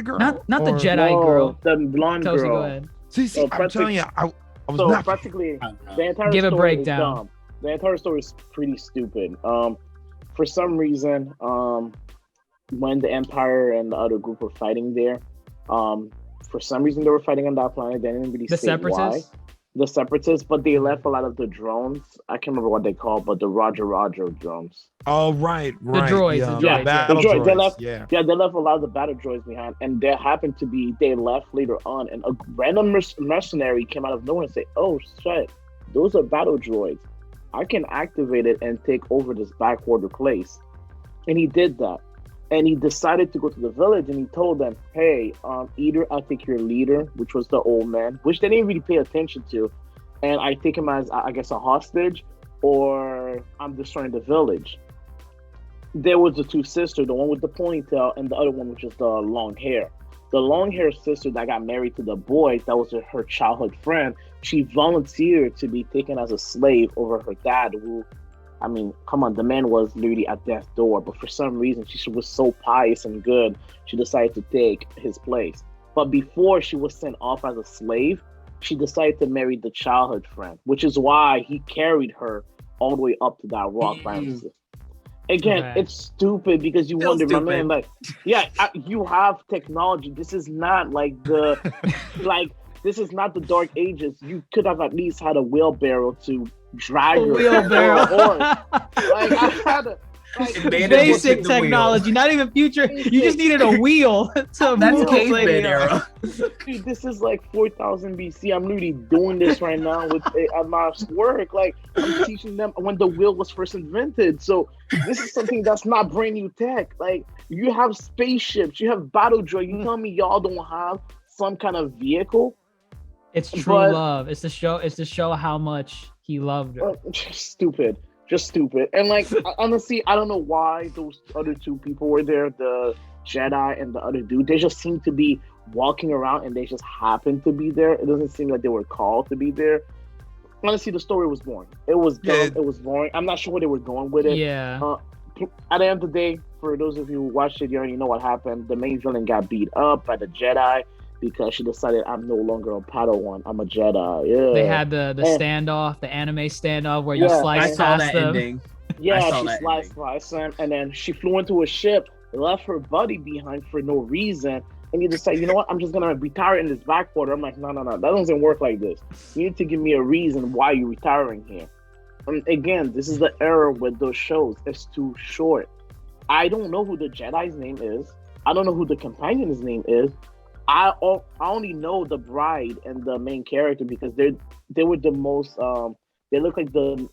girl. Not the Jedi girl. The blonde Toasty, girl. go ahead. See, I'm telling you, I was not. Practically, the entire give a story breakdown. Is dumb. The entire story is pretty stupid. For some reason, when the Empire and the other group were fighting there, for some reason they were fighting on that planet. They didn't really the say Separatists? why. the separatists, but they left a lot of the drones. I can't remember what they call, but the Roger drones. Oh, right. The droids, Yeah, the droids, the battle the droids. They droids. left, Yeah. yeah, they left a lot of the battle droids behind, and there happened to be they left later on, and a random mercenary came out of nowhere and said, "Oh shit, those are battle droids. I can activate it and take over this backwater place." And he did that. And he decided to go to the village, and he told them, "Hey, either I take your leader, which was the old man, which they didn't really pay attention to, and I take him as, I guess, a hostage, or I'm destroying the village." There was the two sisters, the one with the ponytail and the other one which is the long hair. The long hair sister that got married to the boy, that was her childhood friend, she volunteered to be taken as a slave over her dad, who, I mean, come on, the man was literally at death's door, but for some reason she was so pious and good, she decided to take his place. But before she was sent off as a slave, she decided to marry the childhood friend, which is why he carried her all the way up to that rock by himself. Again, it's stupid because you wonder, my man, like, yeah, you have technology. This is not like the, this is not the Dark Ages. You could have at least had a wheelbarrow to drag your horse. Like, I had a basic technology, not even future. You just needed a wheel to move. Caveman era. Dude, this is like 4000 BC. I'm literally doing this right now with my work. Like, I'm teaching them when the wheel was first invented. So this is something that's not brand new tech. Like, you have spaceships, you have battle droid. You tell me y'all don't have some kind of vehicle? It's true love. It's to show how much he loved her. Just stupid. And like, honestly, I don't know why those other two people were there, the Jedi and the other dude. They just seem to be walking around and they just happen to be there. It doesn't seem like they were called to be there. Honestly, the story was boring. It was dumb. It was boring. I'm not sure where they were going with it. Yeah. At the end of the day, for those of you who watched it, you already know what happened. The main villain got beat up by the Jedi because she decided, I'm no longer a Padawan, I'm a Jedi. Yeah. They had the standoff, the anime standoff where you slice past them. Ending. Yeah, she sliced them, and then she flew into a ship, left her buddy behind for no reason, and you decide, you know what, I'm just gonna retire in this backwater. I'm like, no, that doesn't work like this. You need to give me a reason why you're retiring here. And again, this is the error with those shows. It's too short. I don't know who the Jedi's name is. I don't know who the companion's name is. I only know the bride and the main character because they were the most they look like the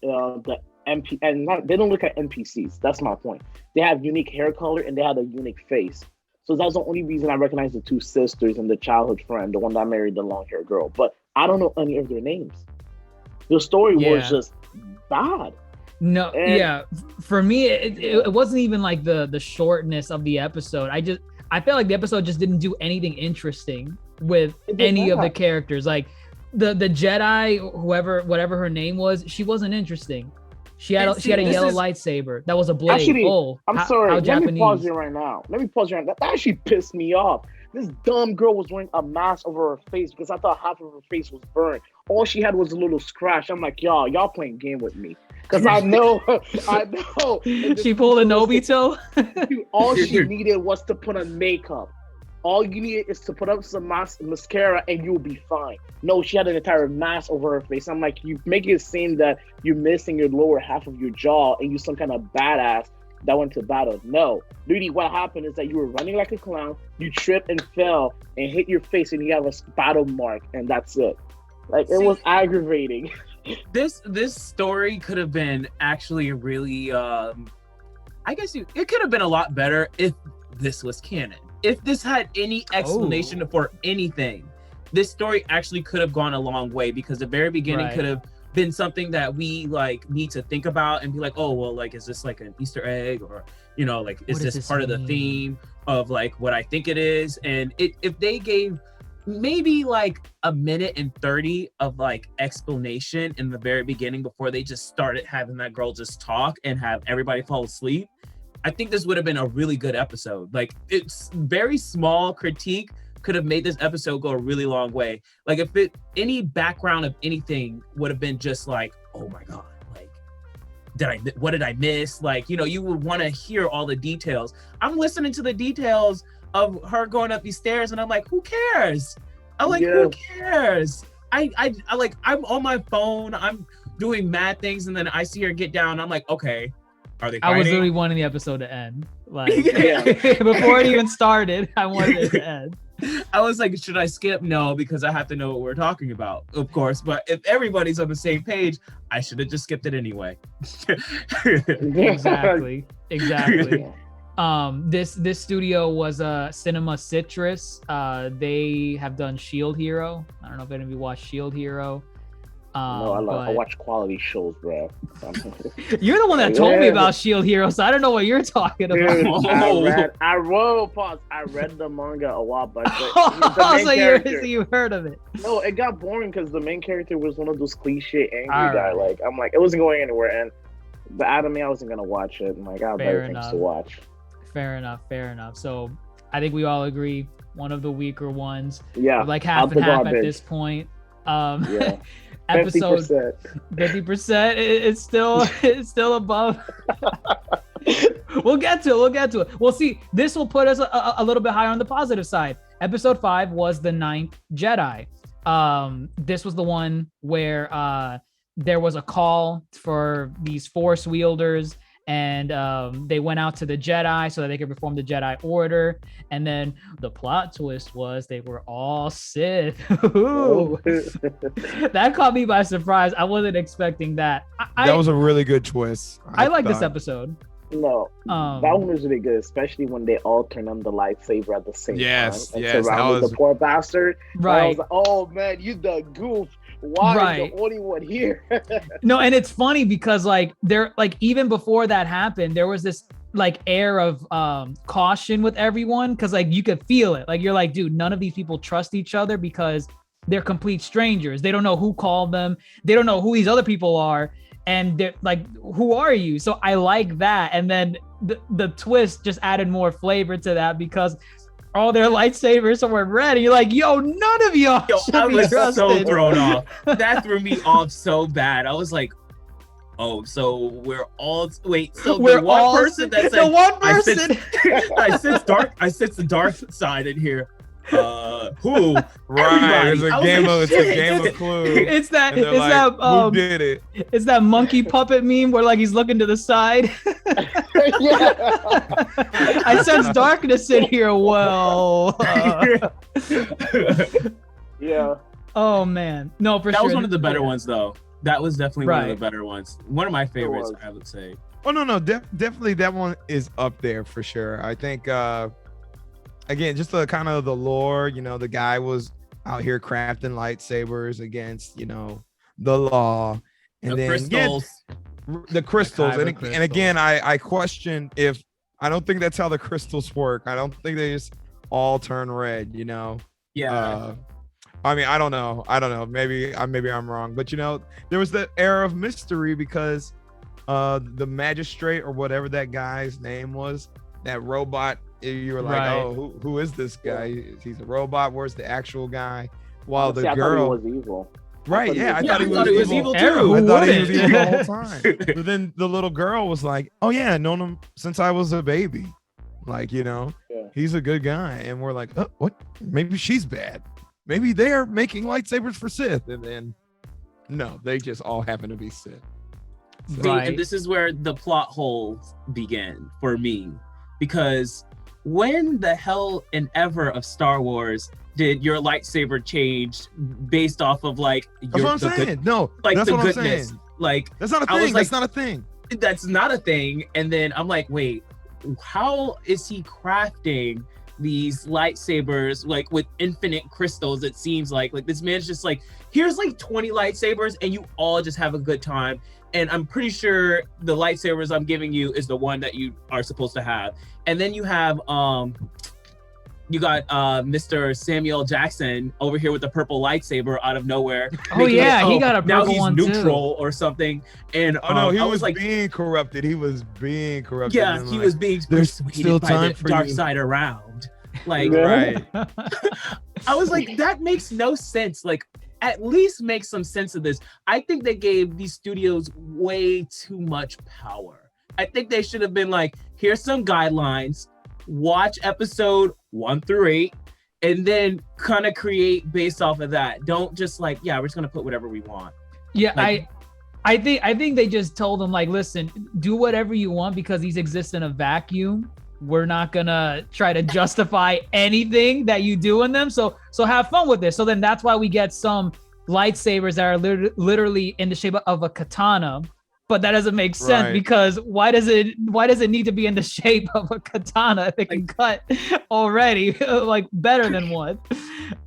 MP and they don't look like NPCs. That's my point. They have unique hair color and they had a unique face. So that's the only reason I recognize the two sisters and the childhood friend, the one that married the long hair girl. But I don't know any of their names. The story was just bad. No, for me, it wasn't even like the shortness of the episode. I felt like the episode just didn't do anything interesting with any of the characters. Like the Jedi, whatever her name was, she wasn't interesting. She had a yellow lightsaber that was a blade. Actually, I'm sorry. Let me pause you Japanese. right now. That actually pissed me off. This dumb girl was wearing a mask over her face because I thought half of her face was burned. All she had was a little scratch. I'm like, y'all playing game with me. Because I know. She pulled a Nobito. Dude, all she needed was to put on makeup. All you needed is to put up some mascara and you'll be fine. No, she had an entire mask over her face. I'm like, you make it seem that you're missing your lower half of your jaw and you're some kind of badass that went to battle. No. Literally, what happened is that you were running like a clown, you tripped and fell and hit your face and you have a battle mark and that's it. Like, it was aggravating. This story could have been actually really I guess it could have been a lot better if this was canon. If this had any explanation for anything, this story actually could have gone a long way because the very beginning could have been something that we like need to think about and be like, oh well, like is this like an Easter egg or like is this part of the theme of like what I think it is? And if they gave maybe like a minute and 30 of like explanation in the very beginning before they just started having that girl just talk and have everybody fall asleep, I think this would have been a really good episode. Like, it's very small critique could have made this episode go a really long way. Like, if any background of anything would have been just like, oh my God, like, what did I miss? Like, you would want to hear all the details. I'm listening to the details of her going up these stairs and I'm like, who cares? I'm like, who cares? I like, I'm on my phone, I'm doing mad things, and then I see her get down. I'm like, okay, are they fighting? I was literally wanting the episode to end. Like Yeah. before it even started, I wanted it to end. I was like, should I skip? No, because I have to know what we're talking about, of course. But if everybody's on the same page, I should have just skipped it anyway. Exactly. This studio was Cinema Citrus. They have done Shield Hero. I don't know if any of you watched Shield Hero. No, I watch quality shows, bro. You're the one that told me about Shield Hero, so I don't know what you're talking about. Dude, I read the manga a while back. So you heard of it? No, it got boring because the main character was one of those cliche angry All guy. right. Like, I'm like, it wasn't going anywhere, and the anime I wasn't gonna watch it. I'm like, I have Fair better things enough. to watch. Fair enough. So I think we all agree one of the weaker ones. Yeah, Like half out and the half at garbage. this point. Yeah. Episode 50%. 50%. It's still above. We'll get to it. Well, see, this will put us a little bit higher on the positive side. Episode 5 was the 9th Jedi. This was the one where there was a call for these Force wielders, and they went out to the Jedi so that they could perform the Jedi Order. And then the plot twist was they were all Sith. Ooh. That caught me by surprise. I wasn't expecting that. That was a really good twist. I like this thought. episode. No, that one was really good, especially when they all turned on the lightsaber at the same time and surrounded the poor bastard. Right. And I was like, oh man, you the goof. Why Right. the only one here? No, and it's funny because like there, like even before that happened, there was this like air of caution with everyone, because like you could feel it. Like you're like, dude, none of these people trust each other because they're complete strangers. They don't know who called them. They don't know who these other people are. And they're like, who are you? So I like that. And then the twist just added more flavor to that because all their lightsabers were red. You're like, yo, none of y'all should I be was so trusted. thrown off. That threw me off so bad. I was like, oh, so we're all wait. So We're the one all person that the said one person. I sense the dark side in here. Who? Right, it's Everybody. I a was game like, of shit. clue. It's that. And they're It's like, that. who did it? It's that monkey puppet meme where like he's looking to the side. I sense darkness in here. Well. Yeah. Oh man, no, for That sure. was one of the better ones, though. That was definitely one of Right. the better ones. One of my favorites, was. I would say. Oh no, definitely that one is up there for sure. I think again, just the kind of the lore, the guy was out here crafting lightsabers against, the law. And The then crystals. the crystals. Kyber And crystals. again, I question if I don't think that's how the crystals work. I don't think they just all turn red, Yeah. I mean, I don't know. Maybe I'm wrong, but there was the air of mystery because the magistrate or whatever that guy's name was, that robot, you were like, Right. oh, who is this guy? He's a robot. Where's the actual guy? While See, the I thought girl, he was evil. right? Yeah, I Yeah, thought he I thought he was evil too. Who I thought he was wouldn't? evil the whole time. But then the little girl was like, oh yeah, I've known him since I was a baby. Like, Yeah. he's a good guy. And we're like, oh, what? Maybe she's bad. Maybe they're making lightsabers for Sith. And then, no, they just all happen to be Sith. So- See, Right. and this is where the plot holes begin for me, because when the hell and ever of Star Wars did your lightsaber change based off of like That's what I'm the saying. No, like that's the what I'm goodness? saying. Like That's not a I was thing. like- That's not a thing. that's not a thing. And then I'm like, wait, how is he crafting these lightsabers like with infinite crystals? It seems like this man's just like, here's like 20 lightsabers and you all just have a good time. And I'm pretty sure the lightsabers I'm giving you is the one that you are supposed to have. And then you have you got Mr. Samuel Jackson over here with the purple lightsaber out of nowhere. Oh making it, yeah, he got a now purple he's one neutral or something. And Oh no, he I was like, being corrupted. He was being corrupted. yeah, and he like, was being there's persuaded still by time the for dark you. side around. Like, Yeah. right. I was like, that makes no sense. Like, at least make some sense of this. I think they gave these studios way too much power. I think they should have been like, here's some guidelines. Watch episode 1 through 8. and then kind of create based off of that. Don't just like, yeah, we're just gonna put whatever we want. Yeah, Like, I think they just told them like, listen, do whatever you want because these exist in a vacuum. We're not gonna try to justify anything that you do in them. So have fun with this. So then that's why we get some lightsabers that are literally in the shape of a katana, but that doesn't make sense Right. because why does it need to be in the shape of a katana if it can cut already like better than one?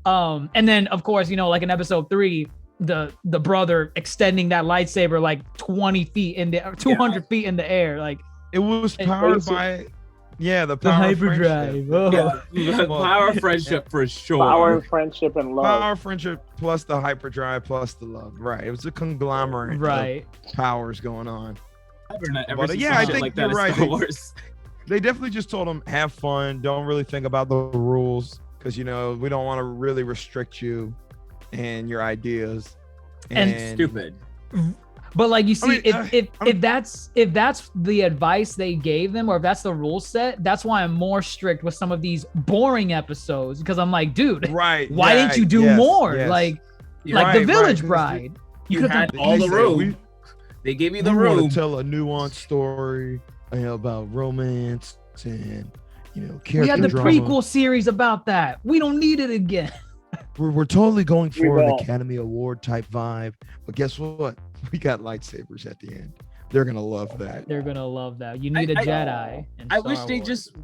And then of course, like in episode 3, the brother extending that lightsaber like 20 feet in the 200 feet in the air, like It was And powered by, the the power of hyperdrive. friendship. Yeah. Power of friendship for sure. Power, friendship, and love. Power of friendship plus the hyperdrive plus the love. Right. It was a conglomerate Right. of powers going on. I've never But, seen yeah, some I shit think like that you're in right. Star Wars. They definitely just told them, have fun. Don't really think about the rules because, we don't want to really restrict you and your ideas. And Stupid. But like you see, I mean, if that's the advice they gave them, or if that's the rule set, that's why I'm more strict with some of these boring episodes because I'm like, dude, Right. why didn't you do more? Like the Right, Village right, Bride. You could've had done all the They said, room. They gave you the we want room. to tell a nuanced story about romance and character We had the drama. prequel series about that. We don't need it again. We're totally going We for an will. Academy Award type vibe, but guess what? We got lightsabers at the end. They're gonna love that. They're gonna love that. You need a Jedi. in I Star wish they Wars. just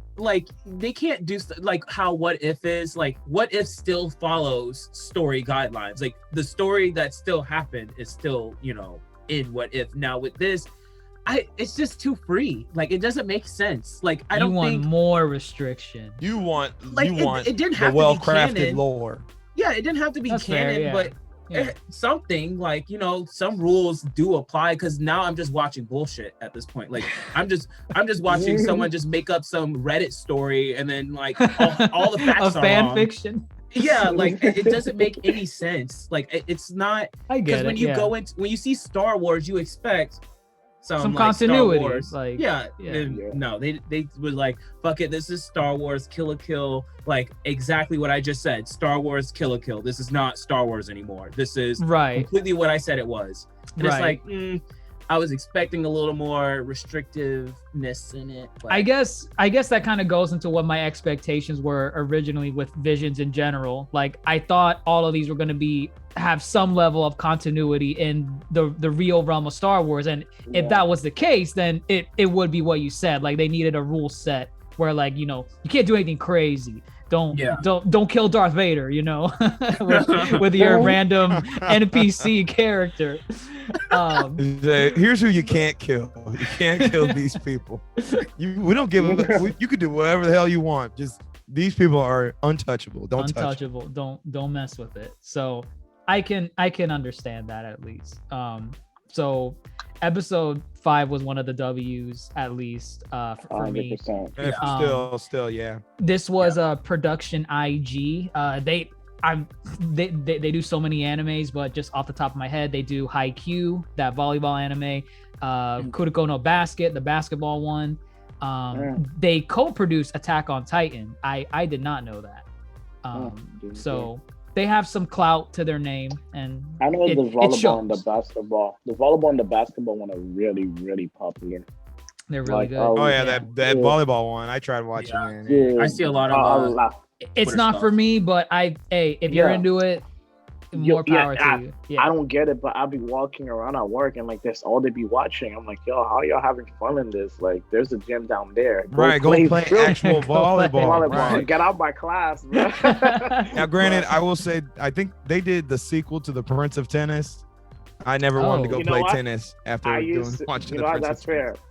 they can't do like how What If is. Like What If still follows story guidelines. Like the story that still happened is still in What If. Now with this, it's just too free. Like it doesn't make sense. Like I don't want think more restriction. You want Like, it didn't have to be well-crafted canon. lore. yeah, it didn't have to be That's fair, canon, yeah. but Yeah. something like some rules do apply because now I'm just watching bullshit at this point. Like I'm just watching someone just make up some Reddit story and then like all the facts A are fan wrong. fiction. Yeah, like it doesn't make any sense. Like it's not I get because it. when you go into when you see Star Wars, you expect some like, continuity. Star Wars. Like yeah. Yeah. No, they was like, fuck it, this is Star Wars Kill a Kill, like exactly what I just said. Star Wars Kill a Kill. This is not Star Wars anymore. This is right. completely what I said it was. And it's Right. like, I was expecting a little more restrictiveness in it. But I guess that kind of goes into what my expectations were originally with Visions in general. Like I thought all of these were going to have some level of continuity in the real realm of Star Wars, and if that was the case, then it would be what you said. Like they needed a rule set where like you can't do anything crazy. Don't kill Darth Vader, with your random NPC character. Here's who you can't kill. You can't kill these people. We don't give them. You could do whatever the hell you want. Just these people are untouchable. Don't touch them. Untouchable. Don't mess with it. So I can understand that at least. So episode 5 was one of the W's at least for me. 100%. Yeah, still, yeah. This was a production IG. They do so many animes, but just off the top of my head, they do Haikyuu, that volleyball anime, Kuroko no Basket, the basketball one. They co-produce Attack on Titan. I did not know that. So they have some clout to their name, and I know the volleyball shows. and the basketball. The volleyball and the basketball one are really, really popular. They're really Like, good. Oh yeah, yeah. that volleyball one. I tried watching it. Yeah. I see a lot of It's Twitter not stuff. for me, but if you're Yeah. into it, more power to you. Yeah. I don't get it, but I'll be walking around at work and like that's all they be watching. I'm like, yo, how y'all having fun in this? Like, there's a gym down there. Right, go play real actual volleyball. volleyball. Right. Get out my class, bro. Now, granted, I will say I think they did the sequel to the Prince of Tennis. I never wanted to go You know play what? tennis after watching the Prince that's of fair. Tennis.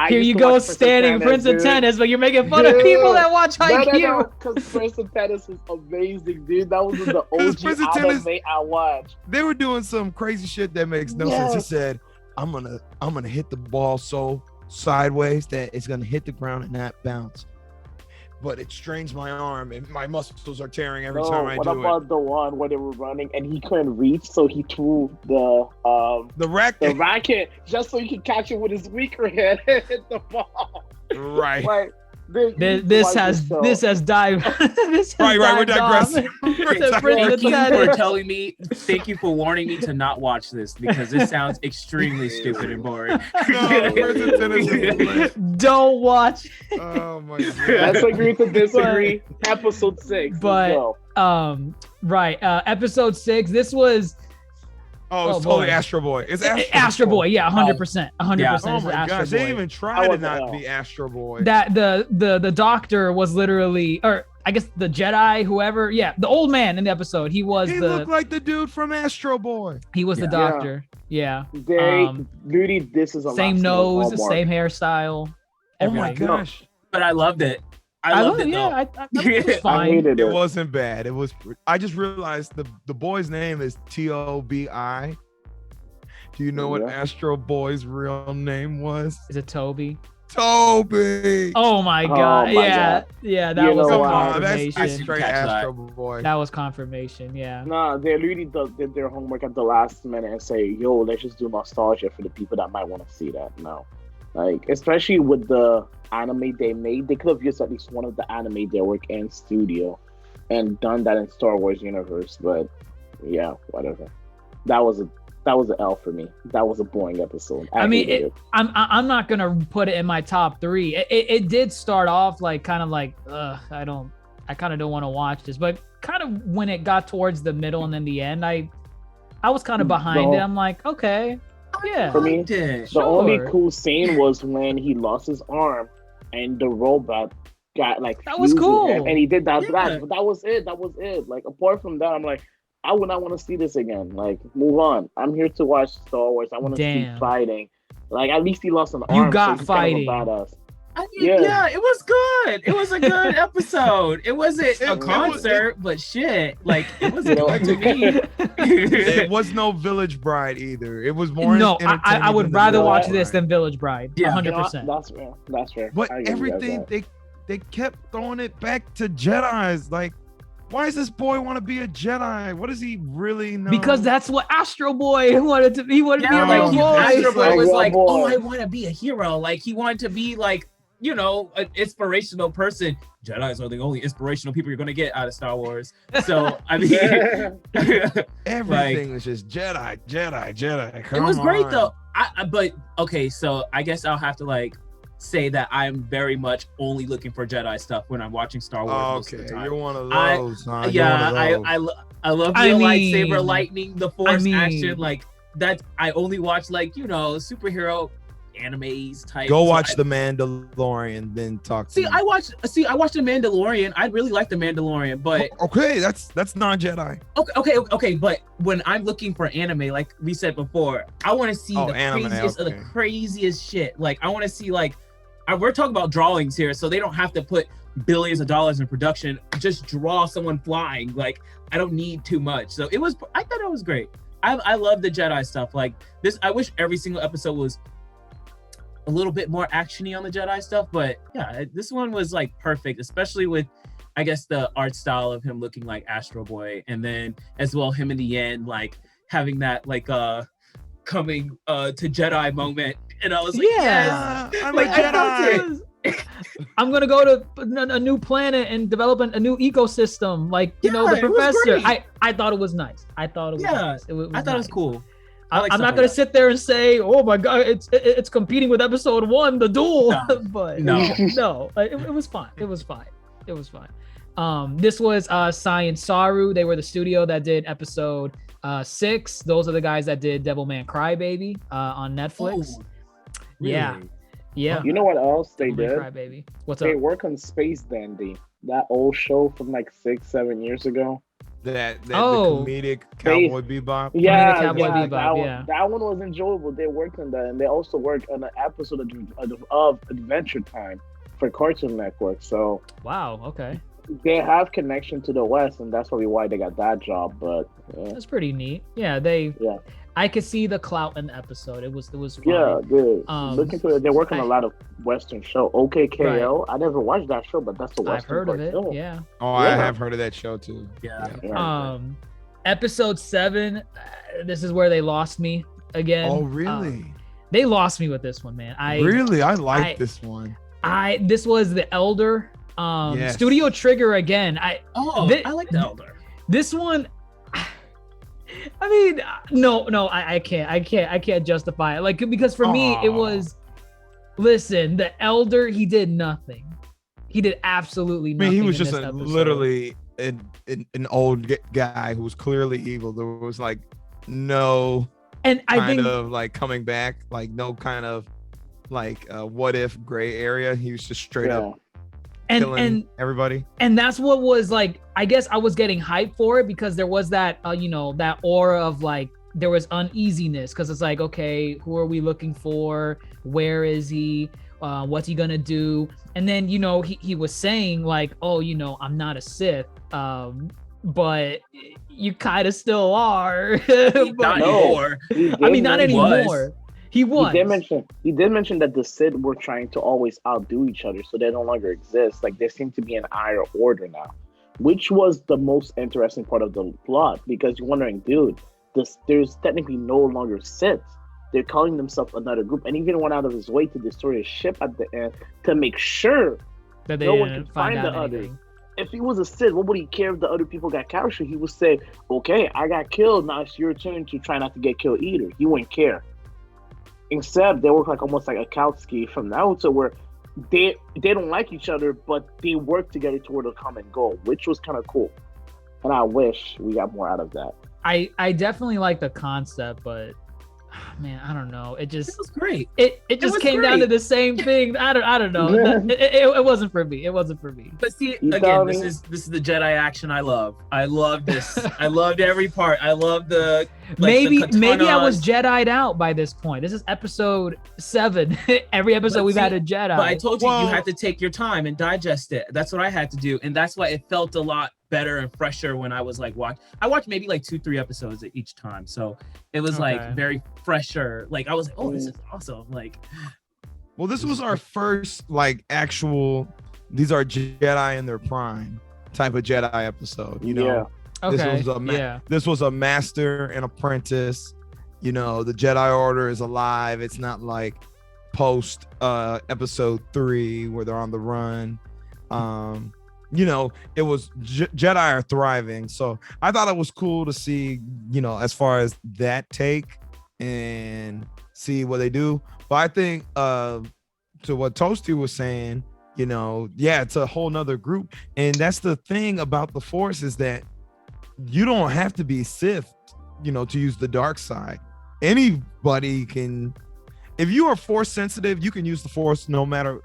Here you go, standing Prince of Tennis, but you're making fun of people that watch Haikyuu. because Prince of Tennis was amazing, dude. That was the Prince OG of Tennis- anime I watched. They were doing some crazy shit that makes no sense. He said, "I'm gonna hit the ball so sideways that it's gonna hit the ground and not bounce." But it strains my arm and my muscles are tearing every time I what do about the one where they were running and he couldn't reach, so he threw the racket. racket just so he could catch it with his weaker hand and hit the ball. Right. Like This has dived. This has Right, we're dived off. digressing. Thank you for warning me to not watch this because this sounds extremely stupid and boring. Don't watch. Oh my god. Let's agree to disagree. Episode 6. But right, episode 6. This was. It's totally Astro Boy. It's Astro Boy. Yeah, 100%. 100%. Oh my gosh, they didn't even try to not be Astro Boy. That the doctor was literally, or I guess the Jedi, whoever. Yeah, the old man in the episode. He looked like the dude from Astro Boy. He was the doctor. Yeah. Literally, this is a same nose, same hairstyle. Oh my gosh. But I loved it. I loved it. Yeah, it was fine. It wasn't bad. It was. I just realized the boy's name is Tobi. Do you know what Astro Boy's real name was? Is it Toby? Toby. Oh my god! God. That was confirmation. That's straight Astro Boy. That was confirmation. Yeah. Nah, they really did their homework at the last minute and say, "Yo, let's just do nostalgia for the people that might want to see that." No, like especially with the anime they made, they could have used at least one of the anime they work in studio and done that in Star Wars universe. But yeah, whatever. That was an L for me. That was a boring episode. I'm not gonna put it in my top 3. It did start off like kind of like I kind of don't want to watch this, but kind of when it got towards the middle and then the end, I was kind of behind it. I'm like, okay, yeah. For me, the only cool scene was when he lost his arm and the robot got like that was cool, and he did that. Yeah. But that was it. Like apart from that, I'm like, I would not want to see this again. Like, move on. I'm here to watch Star Wars. I want to see fighting. Like, at least he lost an arm. You got fighting. Kind of badass. Yeah, it was good. It was a good episode. It wasn't a concert, but shit, like it was good to me. It was no Village Bride either. It was more. No, I would rather watch this than Village Bride. Yeah, 100%. That's fair. But everything they kept throwing it back to Jedis. Like, why does this boy want to be a Jedi? What does he really know? Because that's what Astro Boy wanted to be. He wanted to be a little boy. Astro Boy was like, oh, I want to be a hero. Like he wanted to be like, you know, an inspirational person. Jedis are the only inspirational people you're gonna get out of Star Wars. So I mean, everything was just Jedi. Come it was on. Great though. But okay, so I guess I'll have to like say that I'm very much only looking for Jedi stuff when I'm watching Star Wars. Most of the time. You're one of those. Huh? Yeah, I love the lightsaber, lightning, the Force action like that. I only watch like superhero animes type. Go watch The Mandalorian, then talk to me. I watched The Mandalorian. I really like The Mandalorian, but okay, that's non-Jedi. Okay, but when I'm looking for anime, like we said before, I want to see the craziest of the craziest shit. Like I want to see we're talking about drawings here, so they don't have to put billions of dollars in production. Just draw someone flying. Like I don't need too much. So I thought it was great. I love the Jedi stuff. Like this, I wish every single episode was a little bit more actiony on the Jedi stuff, but yeah, this one was like perfect, especially with I guess the art style of him looking like Astro Boy, and then as well him in the end like having that like coming to Jedi moment, and I was like, I'm like, Jedi. I'm gonna go to a new planet and develop a new ecosystem, like the professor. I thought it was nice. I thought it was nice. I thought it was cool. I'm not gonna sit there and say, "Oh my god, it's competing with episode 1, the duel." No. But no, it was fine. It was fine. This was Science Saru. They were the studio that did episode 6. Those are the guys that did Devilman Crybaby on Netflix. Oh, really? Yeah. You know what else they did? Crybaby. What's up? They work on Space Dandy, that old show from like 6-7 years ago. The comedic Cowboy Bebop. Yeah, Cowboy Bebop. That one was enjoyable. They worked on that, and they also worked on an episode of Adventure Time for Cartoon Network. So wow, okay. They have connection to the West, and that's probably why they got that job. But that's pretty neat. Yeah, I could see the clout in the episode. It was fun. Yeah, dude. Look into it. They work on a lot of Western show. OKKO. Right. I never watched that show, but that's the Western. I've heard of it. Show. Yeah. Oh, I have heard of that show too. Yeah. Episode 7. This is where they lost me again. Oh, really? They lost me with this one, man. I like this one. This was the Elder. Yes. Studio Trigger again. I like the Elder. This one, I mean, no, I can't justify it. Like, because for me, it was, listen, the Elder, he did nothing. He did absolutely nothing. I mean, he was just literally an old guy who was clearly evil. There was like no kind of like coming back, like no kind of like what if gray area. He was just straight up killing everybody. And that's what was like, I guess I was getting hyped for it because there was that that aura of like, there was uneasiness because it's like, okay, who are we looking for? Where is he? What's he gonna do? And then he was saying like, oh, I'm not a Sith, but you kind of still are. Not anymore. I mean, not anymore. He was. He did mention that the Sith were trying to always outdo each other, so they no longer exist. Like there seemed to be an higher order now, which was the most interesting part of the plot because you're wondering, dude, there's technically no longer Sith. They're calling themselves another group, and even went out of his way to destroy a ship at the end to make sure that they no one can find the others. If he was a Sith, what would he care if the other people got captured? He would say, okay, I got killed, now it's your turn to try not to get killed either. He wouldn't care. Instead, they work like almost like a Akatsuki from Naruto, where they don't like each other, but they work together toward a common goal, which was kind of cool. And I wish we got more out of that. I definitely like the concept, but man, I don't know. It was great. It just came down to the same thing. I don't know. It wasn't for me. It wasn't for me. But see, again, this is the Jedi action I love. I love this. I loved every part. I love the maybe I was Jedi'd out by this point. This is episode 7. Every episode we've had a Jedi. But I told you you had to take your time and digest it. That's what I had to do, and that's why it felt a lot better and fresher when I was like I watched maybe like 2-3 episodes each time, so it was like very fresher. Like I was like, oh, this is awesome. Like, well, this was our first like actual these are Jedi in their prime type of Jedi episode, Yeah. This was a master and apprentice. The Jedi Order is alive. It's not like post episode 3 where they're on the run. It was Jedi are thriving. So I thought it was cool to see, as far as that take and see what they do. But I think to what Toasty was saying, it's a whole nother group. And that's the thing about the Force is that you don't have to be Sith, to use the dark side. Anybody can, if you are Force sensitive, you can use the Force no matter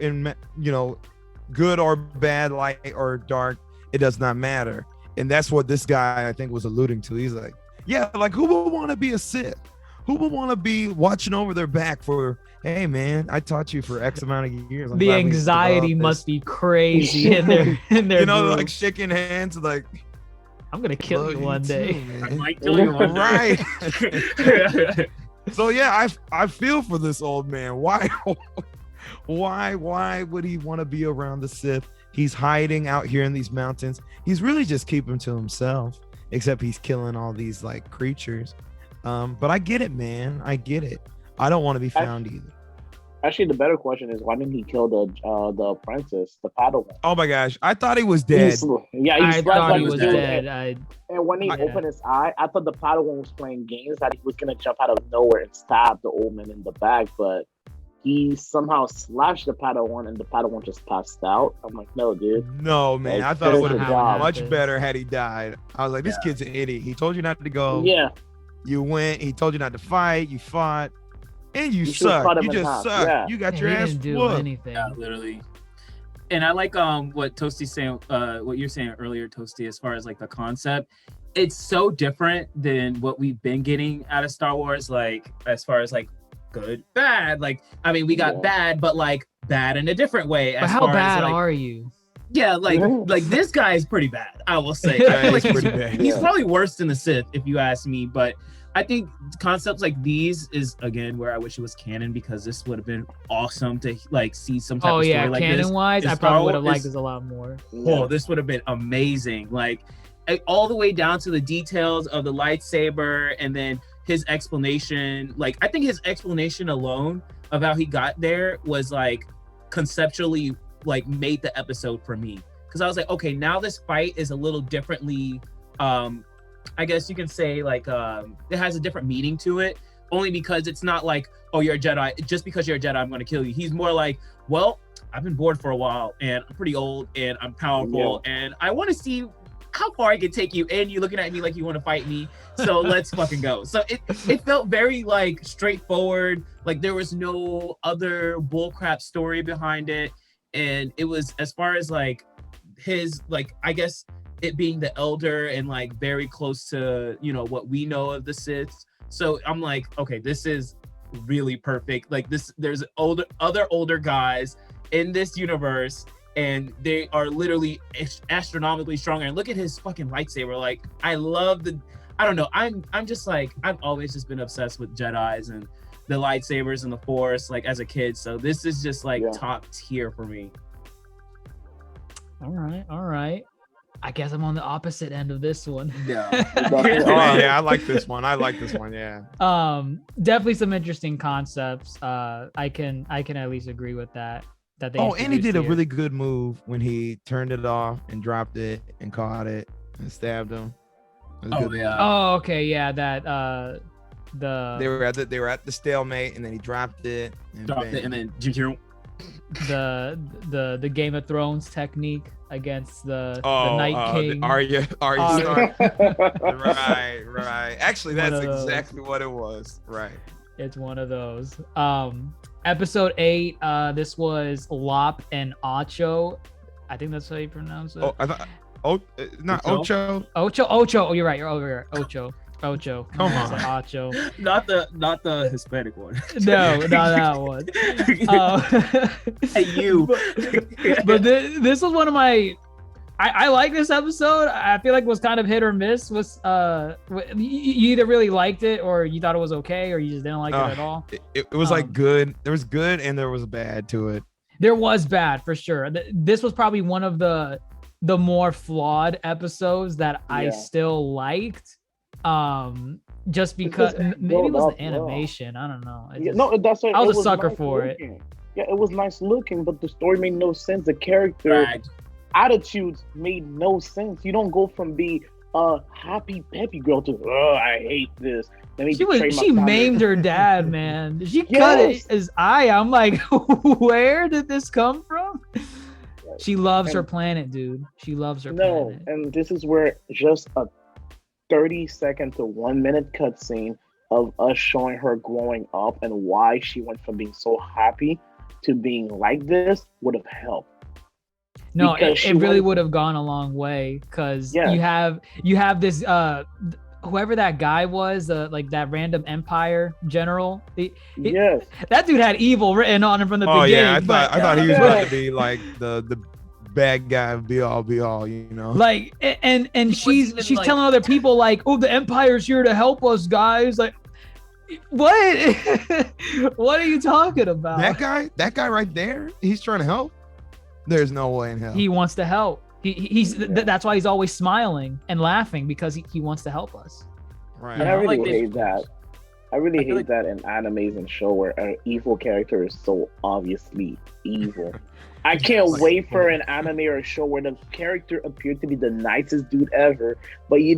good or bad, light or dark, it does not matter. And that's what this guy I think was alluding to. He's like, yeah, like who would want to be a Sith? Who would want to be watching over their back for, hey man, I taught you for X amount of years. The anxiety must be crazy in their group. Like shaking hands, like I'm gonna kill you one day. I might kill you one day. Right. So yeah, I feel for this old man. Why would he want to be around the Sith? He's hiding out here in these mountains. He's really just keeping to himself, except he's killing all these like creatures. But I get it, man. I get it. I don't want to be found either. Actually, the better question is, why didn't he kill the apprentice, the Padawan? Oh my gosh, I thought he was dead. I thought he was dead. And when he opened his eye, I thought the Padawan was playing games, that he was gonna jump out of nowhere and stab the old man in the back, but he somehow slashed the Padawan and the Padawan just passed out. I'm like, no, dude. No, man. I thought it would have been much better had he died. I was like, this kid's an idiot. He told you not to go. Yeah. You went. He told you not to fight. You fought. And you suck. You just suck. Yeah. You got your ass whooped. Yeah, literally. And I like what Toasty's saying, what you're saying earlier, Toasty, as far as like the concept. It's so different than what we've been getting out of Star Wars, like as far as like good, bad. Like, I mean, we got bad, but like bad in a different way. But how bad are you? Yeah, like this guy is pretty bad, I will say. I feel like pretty bad. He's probably worse than the Sith, if you ask me. But I think concepts like these is again where I wish it was canon, because this would have been awesome to like see some type of story like this. Canon wise, I probably would have liked this a lot more. Oh, this would have been amazing. Like all the way down to the details of the lightsaber, and then his explanation. Like I think his explanation alone of how he got there was like conceptually like made the episode for me, because I was like, okay, now this fight is a little differently, I guess you can say like it has a different meaning to it, only because it's not like, oh, you're a Jedi, just because you're a Jedi I'm going to kill you. He's more like, well, I've been bored for a while and I'm pretty old and I'm powerful and I want to see how far I can take you, and you're looking at me like you want to fight me, so let's fucking go. So it felt very like straightforward, like there was no other bullcrap story behind it. And it was, as far as like his, like, I guess it being the elder and like very close to, you know, what we know of the Siths. So I'm like, okay, this is really perfect. Like this, there's other older guys in this universe, and they are literally astronomically stronger. And look at his fucking lightsaber. Like, I love I don't know. I'm just like, I've always just been obsessed with Jedis and the lightsabers and the Force, like as a kid. So this is just like top tier for me. All right. I guess I'm on the opposite end of this one. Yeah. Yeah, I like this one. Yeah. Definitely some interesting concepts. I can at least agree with that. That they and he did a here. really good move when he turned it off and dropped it and caught it and stabbed him. Oh, okay, yeah. That they were at the stalemate, and then he dropped it and then the Game of Thrones technique against the Night King. Arya Stark. Right. Actually, that's exactly what it was. Right. It's one of those. Episode 8. This was Lop and Ocho. I think that's how you pronounce it. Oh, I thought. Oh, not Ocho. Ocho. Oh, you're right. You're over here. Ocho. Come on. Ocho. Not the Hispanic one. No, not that one. Hey, you. But this was one of my. I like this episode. I feel like it was kind of hit or miss. You either really liked it or you thought it was okay, or you just didn't like it at all. It was like good. There was good and there was bad to it. There was bad for sure. This was probably one of the more flawed episodes that I still liked. Just because maybe it was the animation. I don't know. That's right. I was a sucker for it. Yeah, it was nice looking, but the story made no sense. The character attitudes made no sense. You don't go from being a happy peppy girl to I hate this. She maimed her dad, man. She cut his eye. I'm like, where did this come from? She loves her planet, dude. She loves her planet. And this is where just a 30-second to 1 minute cutscene of us showing her growing up and why she went from being so happy to being like this would have helped. No, it really would have gone a long way, because you have this whoever that guy was, like that random Empire general. That dude had evil written on him from the beginning. Yeah, I thought he was about to be like the bad guy, be all, you know. Like, and she's telling other people like, oh, the Empire's here to help us, guys. Like, what? What are you talking about? That guy right there, he's trying to help. There's no way in hell. He wants to help. That's why he's always smiling and laughing, because he wants to help us. Right. And I really hate that. I really hate that in animes and show where an evil character is so obviously evil. I can't wait for an anime or a show where the character appeared to be the nicest dude ever, but he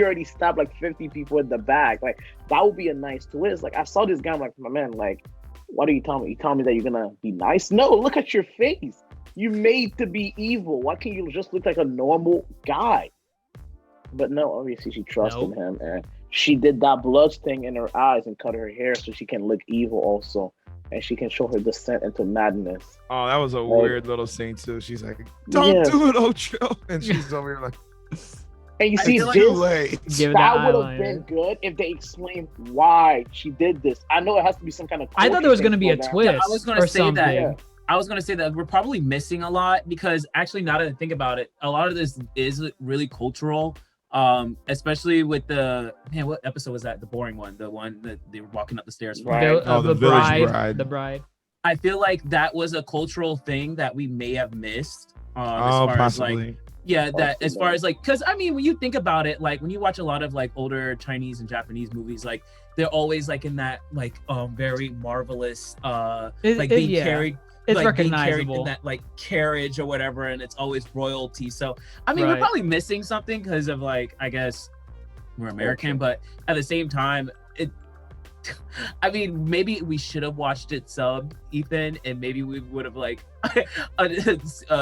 already stabbed like 50 people in the back. Like, that would be a nice twist. Like, I saw this guy, I'm like, my man, like, what are you telling me? You telling me that you're gonna be nice? No, look at your face. You made to be evil. Why can't you just look like a normal guy? But no, obviously she trusted him, and she did that blood thing in her eyes and cut her hair so she can look evil also, and she can show her descent into madness. Oh, that was a weird little scene too. She's like, "Don't do it, Ocho," and she's over here like. And you see, that would have been good if they explained why she did this. I know it has to be some kind of. I thought there was going to be a twist. I was going to say that. Yeah. I was going to say that we're probably missing a lot, because actually, now that I think about it, a lot of this is really cultural, especially with what episode was that? The boring one, the one that they were walking up the stairs from. The bride. I feel like that was a cultural thing that we may have missed. Possibly. As far as like, because I mean, when you think about it, like when you watch a lot of like older Chinese and Japanese movies, like they're always like in that like very marvelous being carried. It's like being carried recognizable. in that like carriage or whatever, and it's always royalty. So I mean, Right. we're probably missing something because of like, I guess we're American, but at the same time, I mean, maybe we should have watched it subbed, Ethan, and maybe we would have like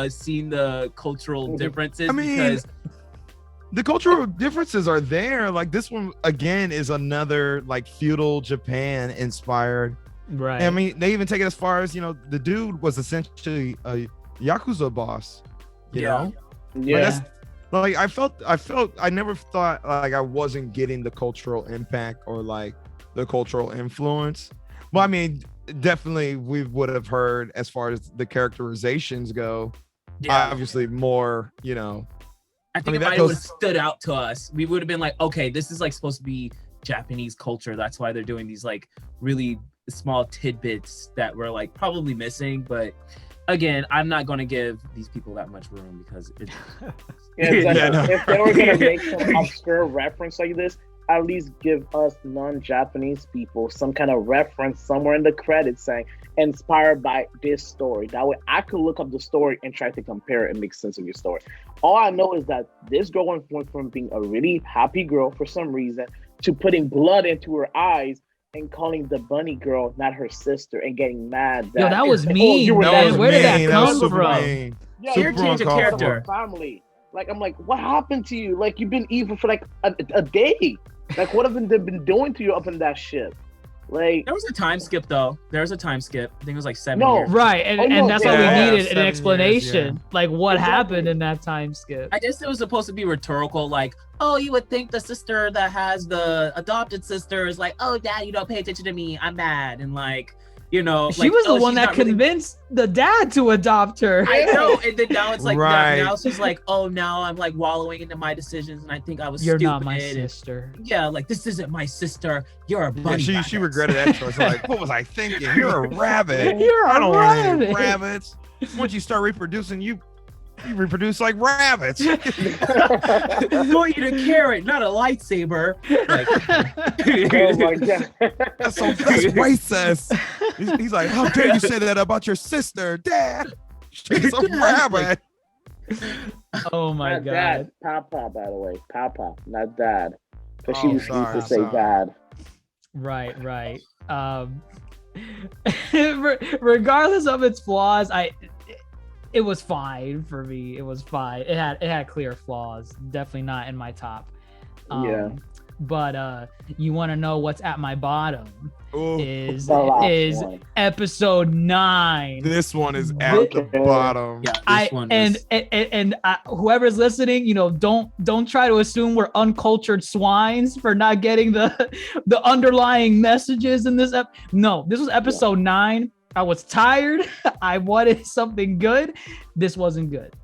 seen the cultural differences. I mean, because the cultural differences are there. Like this one again is another like feudal Japan inspired. Right. I mean, they even take it as far as, you know, the dude was essentially a Yakuza boss, you know? Yeah. Like I never thought like I wasn't getting the cultural impact or like the cultural influence. Well, I mean, definitely we would have heard as far as the characterizations go, obviously more, you know. I think that it would have goes- stood out to us. We would have been like, okay, this is like supposed to be Japanese culture. That's why they're doing these like really small tidbits that we're like probably missing. But again, I'm not going to give these people that much room because it's If they were gonna make some obscure reference like this, at least give us non-Japanese people some kind of reference somewhere in the credits saying inspired by this story. That way I could look up the story and try to compare it and make sense of your story. All I know is that this girl went from being a really happy girl for some reason to putting blood into her eyes and calling the bunny girl not her sister and getting mad. Yo, that was oh, mean, you were man. that Where did that mean. come was super from? mean. Yeah, Super you're changing uncalled character. for. family. Like, I'm like, what happened to you? Like, you've been evil for like a day. Like, what have they been doing to you up in that shit? Like, There was a time skip though. There was a time skip. I think it was like 7 No. years. Right. And, Oh, no, and that's why yeah, we needed 7 an years, explanation. Like what Exactly. happened in that time skip. I guess it was supposed to be rhetorical, like, oh, you would think the sister that has the adopted sister is like, oh, dad, you don't pay attention to me, I'm bad, and like, you know, She like, was the oh, one she's that not really- convinced the dad to adopt her. I know, and then now it's like, Right. now she's like, oh, now I'm like wallowing into my decisions, and I think I was You're stupid. not my and- sister. Yeah, like this isn't my sister. You're a bunny. Yeah, she regretted that choice. Like, what was I thinking? You're a rabbit. You're I a don't want any rabbit. rabbits. Once you start reproducing, you reproduce like rabbits. I want you to carrot, not a lightsaber. Like, oh my god. That's racist. He's like, how dare you say that about your sister, Dad? She's a rabbit. Oh my Not god. dad. Papa, by the way. Papa, not dad. Because she Oh, used sorry, to say sorry. dad. Right. Regardless of its flaws, it was fine for me. It was fine. It had clear flaws. Definitely not in my top. Yeah. But you want to know what's at my bottom Ooh, is The last one. episode 9. this one is at the bottom. yeah, this one was- And whoever's listening, you know, don't try to assume we're uncultured swines for not getting the underlying messages in this. No, this was episode 9. I was tired. I wanted something good. This wasn't good.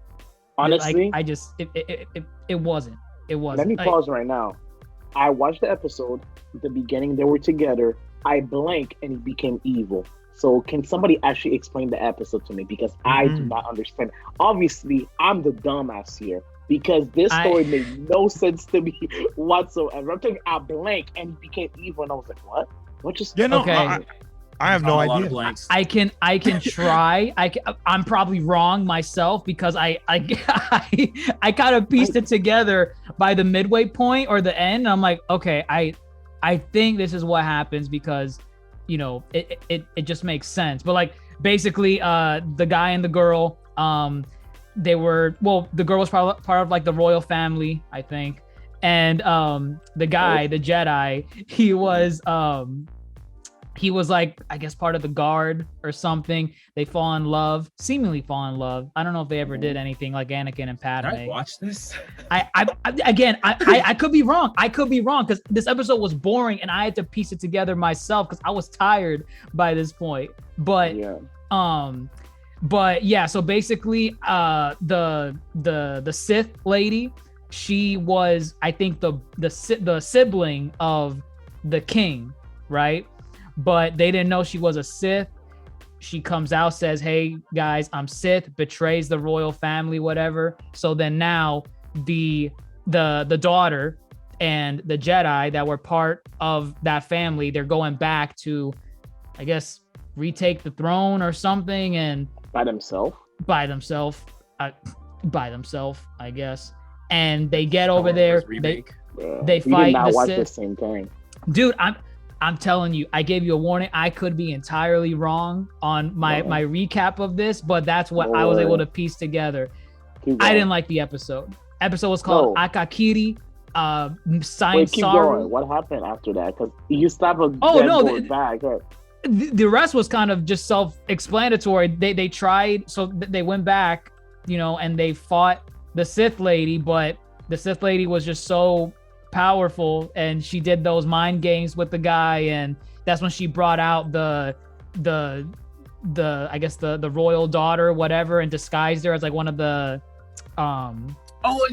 Honestly, I just it wasn't. It wasn't. let me Like, pause right now. I watched the episode. At the beginning, they were together. I blank and he became evil. So can somebody actually explain the episode to me? Because I do not understand. Obviously, I'm the dumbass here because this story made no sense to me whatsoever. I'm talking I blank and he became evil and I was like, what? What just Yeah, no, Okay. I have no a lot of idea. blanks. I can try. I'm probably wrong myself because I kind of pieced it together by the midway point or the end. I'm like, okay, I think this is what happens because, you know, it just makes sense. But like basically, the guy and the girl, the girl was part of like the royal family, I think, and the guy, the Jedi, he was like, I guess, part of the guard or something. They seemingly fall in love. I don't know if they ever did anything like Anakin and Did I Padme. watch this? I could be wrong. I could be wrong because this episode was boring and I had to piece it together myself because I was tired by this point. But yeah, so basically, the Sith lady, she was, I think, the sibling of the king, right? But they didn't know she was a Sith. She comes out, says, hey guys, I'm Sith, betrays the royal family, whatever. So then now the daughter and the Jedi that were part of that family, they're going back to, I guess, retake the throne or something, and By themselves. by themselves, I guess. And they get over Star there. Wars remake. They We fight did not the watch Sith. the same thing. Dude, I'm telling you, I gave you a warning. I could be entirely wrong on my recap of this, but that's what I was able to piece together. I didn't like the episode. Episode was called Akakiri. Sign Wait, keep Saru. going. What happened after that? Because you slapped a bag. The rest was kind of just self-explanatory. They tried, so they went back, and they fought the Sith lady, but the Sith lady was just so powerful, and she did those mind games with the guy, and that's when she brought out the I guess the royal daughter, whatever, and disguised her as like one of the and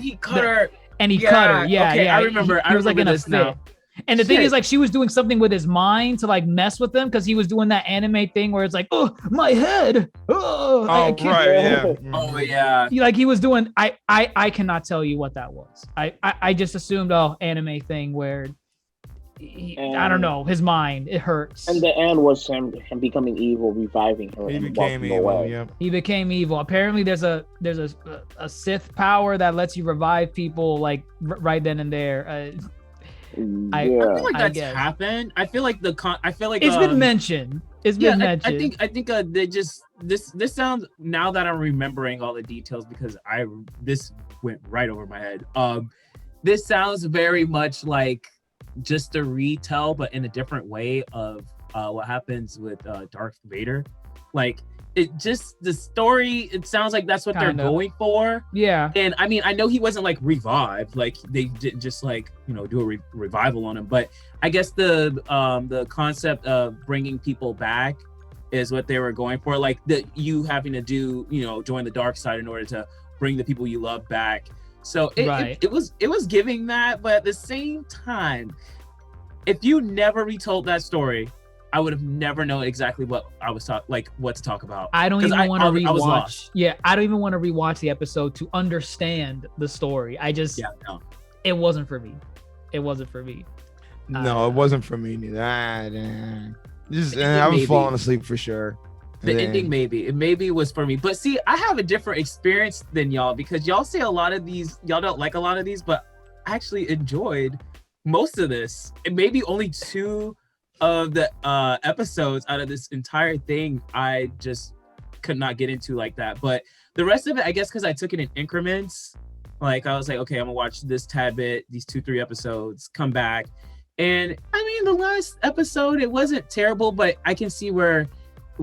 he cut her. And he cut her. Yeah, okay, yeah. I remember. He was like in a fit. Now. And the thing is, like, she was doing something with his mind to like mess with him, because he was doing that anime thing where it's like, oh, my head. Oh, I can't. Right, yeah. Oh yeah. He was doing. I cannot tell you what that was. I just assumed anime thing where I don't know, his mind, it hurts. And the end was him becoming evil, reviving her. He and became walking evil. away. Yep. He became evil. Apparently, there's a Sith power that lets you revive people like right then and there. I feel like that's happened. I feel like it's been mentioned. It's been mentioned. I think they just this sounds, now that I'm remembering all the details, because this went right over my head. This sounds very much like just a retell, but in a different way of what happens with Darth Vader. Like, it just, the story, it sounds like that's what they're going for. Yeah. And I mean, I know he wasn't like revived, like they didn't just like, do a revival on him, but I guess the concept of bringing people back is what they were going for. Like you having to do, join the dark side in order to bring the people you love back. So it was giving that, but at the same time, if you never retold that story, I would have never known exactly what I was what to talk about. I don't even want to rewatch. Yeah, I don't even want to rewatch the episode to understand the story. It wasn't for me. It wasn't for me. No, it wasn't for me neither. I was falling asleep for sure. The ending maybe was for me, but see, I have a different experience than y'all, because y'all say a lot of these, y'all don't like a lot of these, but I actually enjoyed most of this. And maybe only 2 of the episodes out of this entire thing I just could not get into like that. But the rest of it, I guess, because I took it in increments. Like, I was like, okay, I'm gonna watch this tad bit, these 2-3 episodes, come back. And I mean, the last episode, it wasn't terrible, but I can see where,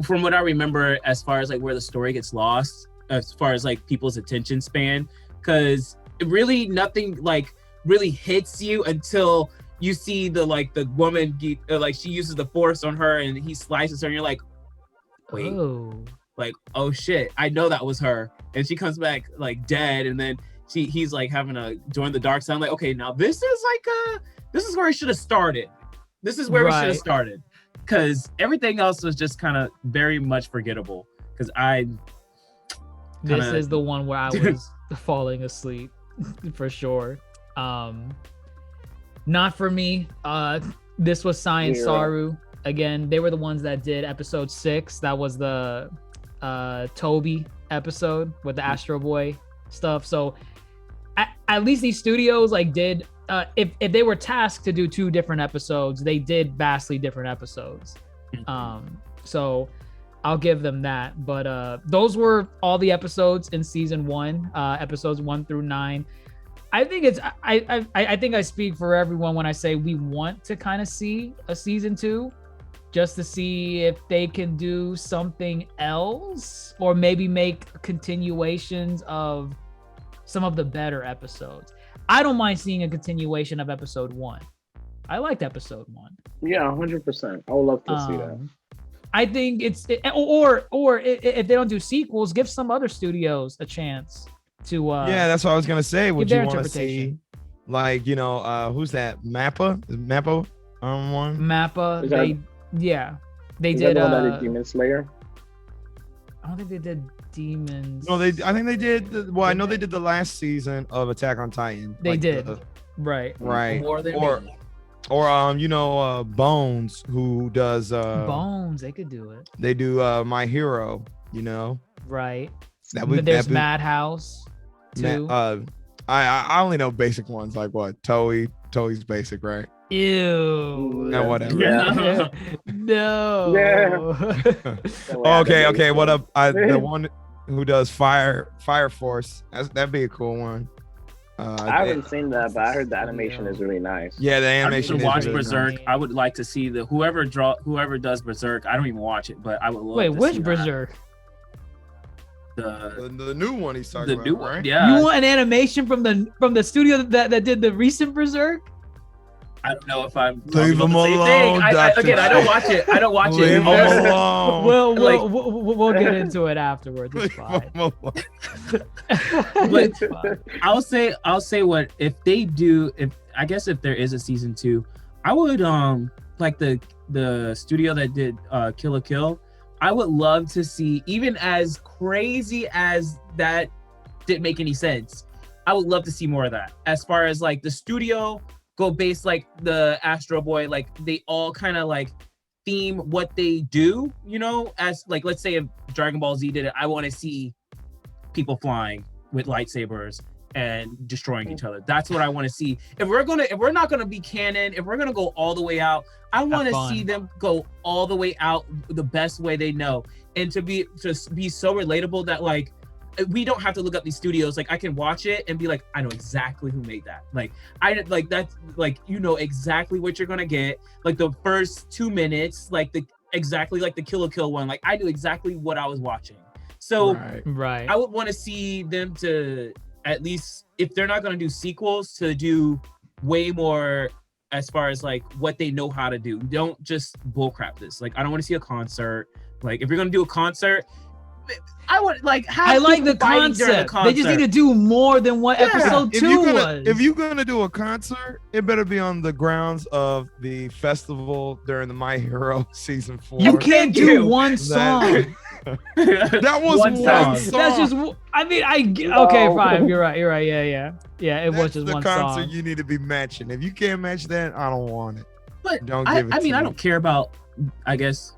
from what I remember, as far as like where the story gets lost, as far as like people's attention span, because really nothing like really hits you until you see the woman like she uses the force on her and he slices her and you're like, wait, oh shit, I know that was her. And she comes back like dead, and then he's like having to join the dark side. I'm like, okay, now this is where it should have started. This is where we should have started. Because everything else was just kind of very much forgettable. Because this is the one where I was falling asleep for sure. Not for me. This was Science Saru. Again, they were the ones that did episode 6. That was the Toby episode with the Astro Boy stuff. So at least these studios did, if they were tasked to do 2 different episodes, they did vastly different episodes. So I'll give them that. But those were all the episodes in season 1, episodes 1 through 9. I think I think I speak for everyone when I say we want to kind of see a season 2, just to see if they can do something else, or maybe make continuations of some of the better episodes. I don't mind seeing a continuation of episode 1. I liked episode 1. Yeah, 100%. I would love to see that. I think or if they don't do sequels, give some other studios a chance to. Yeah, that's what I was gonna say. Would you want to see, like, who's that? Mappa? Is Mappa on one? Mappa. They did. That did Demon Slayer. I don't think they did Demons. No, I think they did. I know they did the last season of Attack on Titan. They did. Right. More than me. Or Bones, who does Bones, they could do it. They do My Hero, Right. That But there's Madhouse too. I only know basic ones like what? Toei's basic, right? Ew. No, whatever. Yeah. No. Yeah. Okay. What up? The one who does Fire Force. That'd be a cool one. I haven't seen that, but I heard the animation is really nice. Yeah, the I need animation. to watch really Berserk. nice. I would like to see whoever does Berserk. I don't even watch it, but I would love. Wait, to which see Berserk? The new one he's talking The about, new one, right? yeah. You want an animation from the studio that did the recent Berserk? I don't know if I'm Leave talking him about the same alone, thing. Dr. Again, I don't watch it. I don't watch Leave it. him alone. We'll get into it afterwards. It's fine. But It's fine. I'll say what if they do. If there is a season 2, I would like the studio that did Kill la Kill. I would love to see, even as crazy as that didn't make any sense, I would love to see more of that. As far as like the studio go based, like the Astro Boy, like they all kind of like theme what they do, as like, let's say if Dragon Ball Z did it, I want to see people flying with lightsabers and destroying each other. That's what I want to see. If we're not gonna be canon, if we're gonna go all the way out, I want to see them go all the way out the best way they know, and to be so relatable that like we don't have to look up these studios. Like I can watch it and be like, I know exactly who made that. Like that's like exactly what you're gonna get. Like the first 2 minutes, like exactly like the Kill la Kill one. Like I knew exactly what I was watching. So Right. I would want to see them to, at least if they're not going to do sequels, to do way more as far as like what they know how to do. Don't just bullcrap this. Like I don't want to see a concert. Like if you're going to do a concert, I would like have I like the people fighting during concept. They just need to do more than what episode 2 was. If you're gonna do a concert, it better be on the grounds of the festival during the My Hero season 4. You can't do one song. That was one song. That's just. I mean, okay, fine. You're right. Yeah. It was just the one concert song. you need to be matching. If you can't match that, I don't want it. But Don't give it I to mean, I me. don't care about. I guess.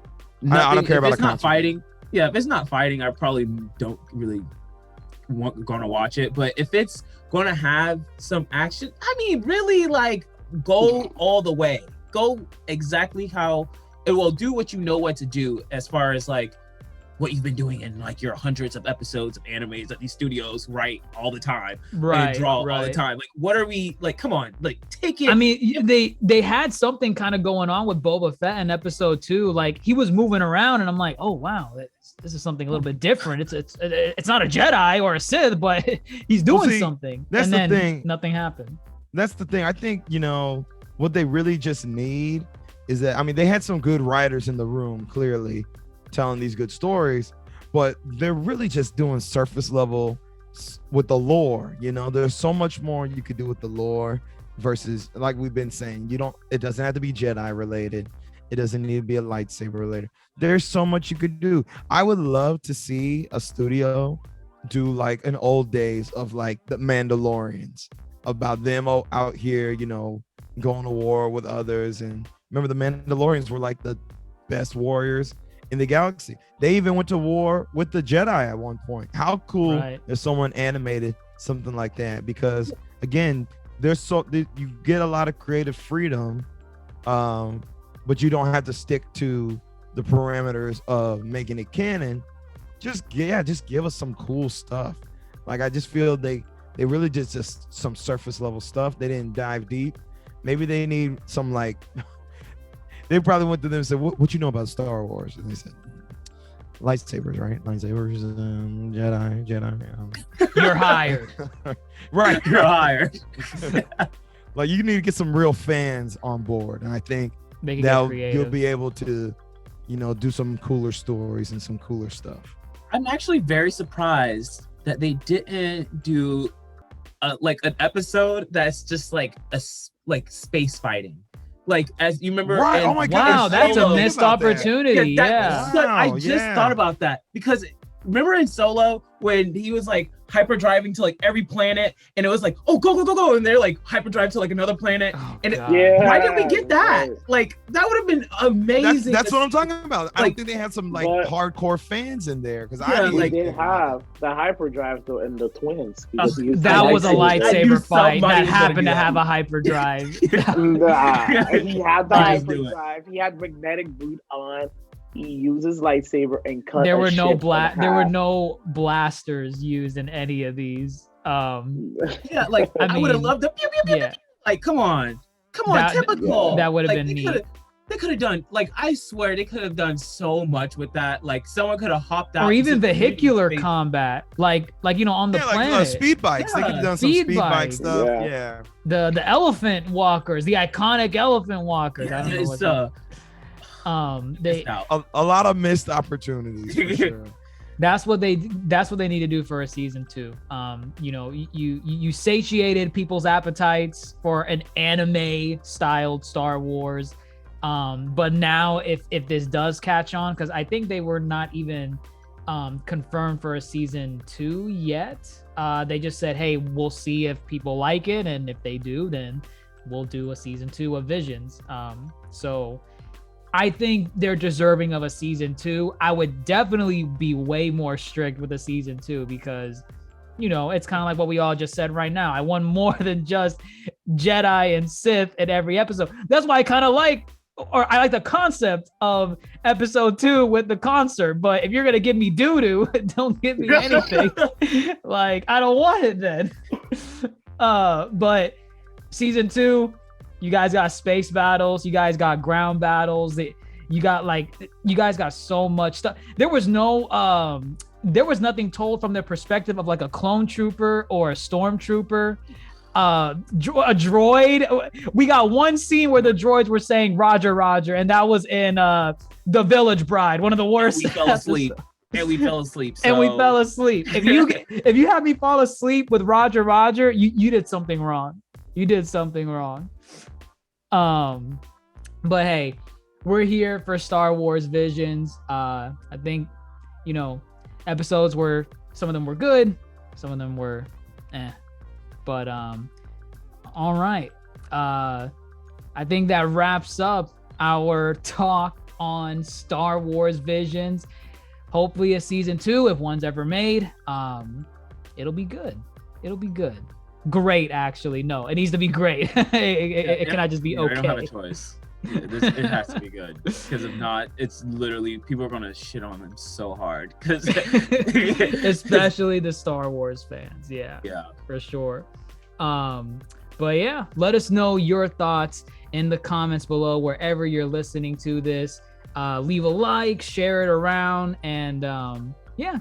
I don't care if about it's a not concert. fighting. Yeah, if it's not fighting, I probably don't really gonna watch it. But if it's gonna have some action, I mean, really, like, go all the way. Go exactly how it will do what you know what to do, as far as like what you've been doing in like your hundreds of episodes of animes that these studios write all the time, Right. and draw all the time. Like, what are we like? Come on, like, take it. I mean, they had something kind of going on with Boba Fett in episode 2. Like he was moving around, and I'm like, oh wow, this is something a little bit different. It's not a Jedi or a Sith, but he's doing something. That's and the then thing. Nothing happened. That's the thing. I think, what they really just need is that, I mean, they had some good writers in the room, clearly telling these good stories, but they're really just doing surface level with the lore. There's so much more you could do with the lore versus, like we've been saying, it doesn't have to be Jedi related. It doesn't need to be a lightsaber related. There's so much you could do. I would love to see a studio do like an old days of like the Mandalorians, about them out here, going to war with others. And remember, the Mandalorians were like the best warriors in the galaxy. They even went to war with the Jedi at one point. How cool if someone animated something like that? Because again, you get a lot of creative freedom, but you don't have to stick to the parameters of making it canon. Just give us some cool stuff. Like I just feel they really just some surface level stuff. They didn't dive deep. Maybe they need some like they probably went to them and said, what you know about Star Wars? And they said, lightsabers, right? Lightsabers, Jedi. You're hired. Right. You're hired. Like you need to get some real fans on board. And I think now you'll be able to, do some cooler stories and some cooler stuff. I'm actually very surprised that they didn't do like an episode that's just like space fighting. Like, as you remember, right? Oh my God! Wow, that's a missed opportunity. I just thought about that because remember in Solo when he was like hyper driving to like every planet, and it was like, oh, go, and they're like hyper drive to like another planet. Oh, And God. why didn't we get that? Like that would have been amazing. That's what I'm talking about. I Like, don't think they had some like but- hardcore fans in there because Yeah, I They like- did have the hyperdrive though in the twins. because he used That the was a I knew lightsaber fight somebody that was gonna happened do to that. have a hyperdrive. Nah, he had the Just do it. hyperdrive. He had magnetic boot on. He used his lightsaber and cut. There a were no ship in there were half. no blasters used in any of these. Yeah, like I I would have mean, loved the pew, pew, pew, yeah, pew. Like, come on, That- typical. that would have Like, been they neat. They could have done, like, I swear they could have done so much with that. Like, someone could have hopped out. or even to vehicular space. combat, like on the yeah, planet. like speed bikes. They could have done some Speed speed bike bikes. stuff. Yeah. Yeah. The elephant walkers, the iconic elephant walkers. I don't know It's, what they it's out. A lot of missed opportunities for sure. that's what they need to do for a season 2. You satiated people's appetites for an anime styled Star Wars. But now if this does catch on, because I think they were not even confirmed for a season 2 yet. They just said, hey, we'll see if people like it, and if they do, then we'll do a season 2 of Visions. So I think they're deserving of a season 2. I would definitely be way more strict with a season 2 because, it's kind of like what we all just said right now. I want more than just Jedi and Sith in every episode. That's why I kind of like the concept of episode 2 with the concert. But if you're going to give me doo-doo, don't give me anything. Like, I don't want it then. But season 2, you guys got space battles. You guys got ground battles. You guys got so much stuff. There was nothing told from the perspective of like a clone trooper or a stormtrooper. A droid. We got one scene where the droids were saying Roger, Roger, and that was in The Village Bride, one of the worst. We fell asleep. And we fell asleep. And we so- fell asleep. If you have me fall asleep with Roger, Roger, you did something wrong. You did something wrong. But hey, we're here for Star Wars Visions. I think, episodes were, some of them were good, some of them were but all right. I think that wraps up our talk on Star Wars Visions. Hopefully a season 2, if one's ever made, it'll be good. It'll be good. Great, actually. No, it needs to be great. It cannot just be I don't have a okay. choice. Yeah, it has to be good, because if not, it's literally, people are gonna shit on them so hard. Because Especially the Star Wars fans. Yeah, for sure. But yeah, let us know your thoughts in the comments below wherever you're listening to this. Leave a like, share it around, and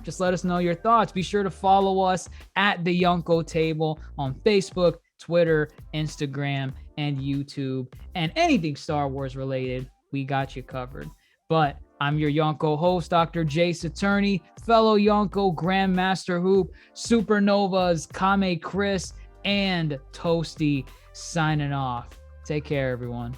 just let us know your thoughts. Be sure to follow us at the Yonkō Table on Facebook, Twitter, Instagram, and YouTube, and anything Star Wars related, we got you covered. But I'm your Yonkō host, DrJaceAttorney, fellow Yonkō GrandMasterHoop, Supernovas, Kame Chris, and Toasty signing off. Take care, everyone.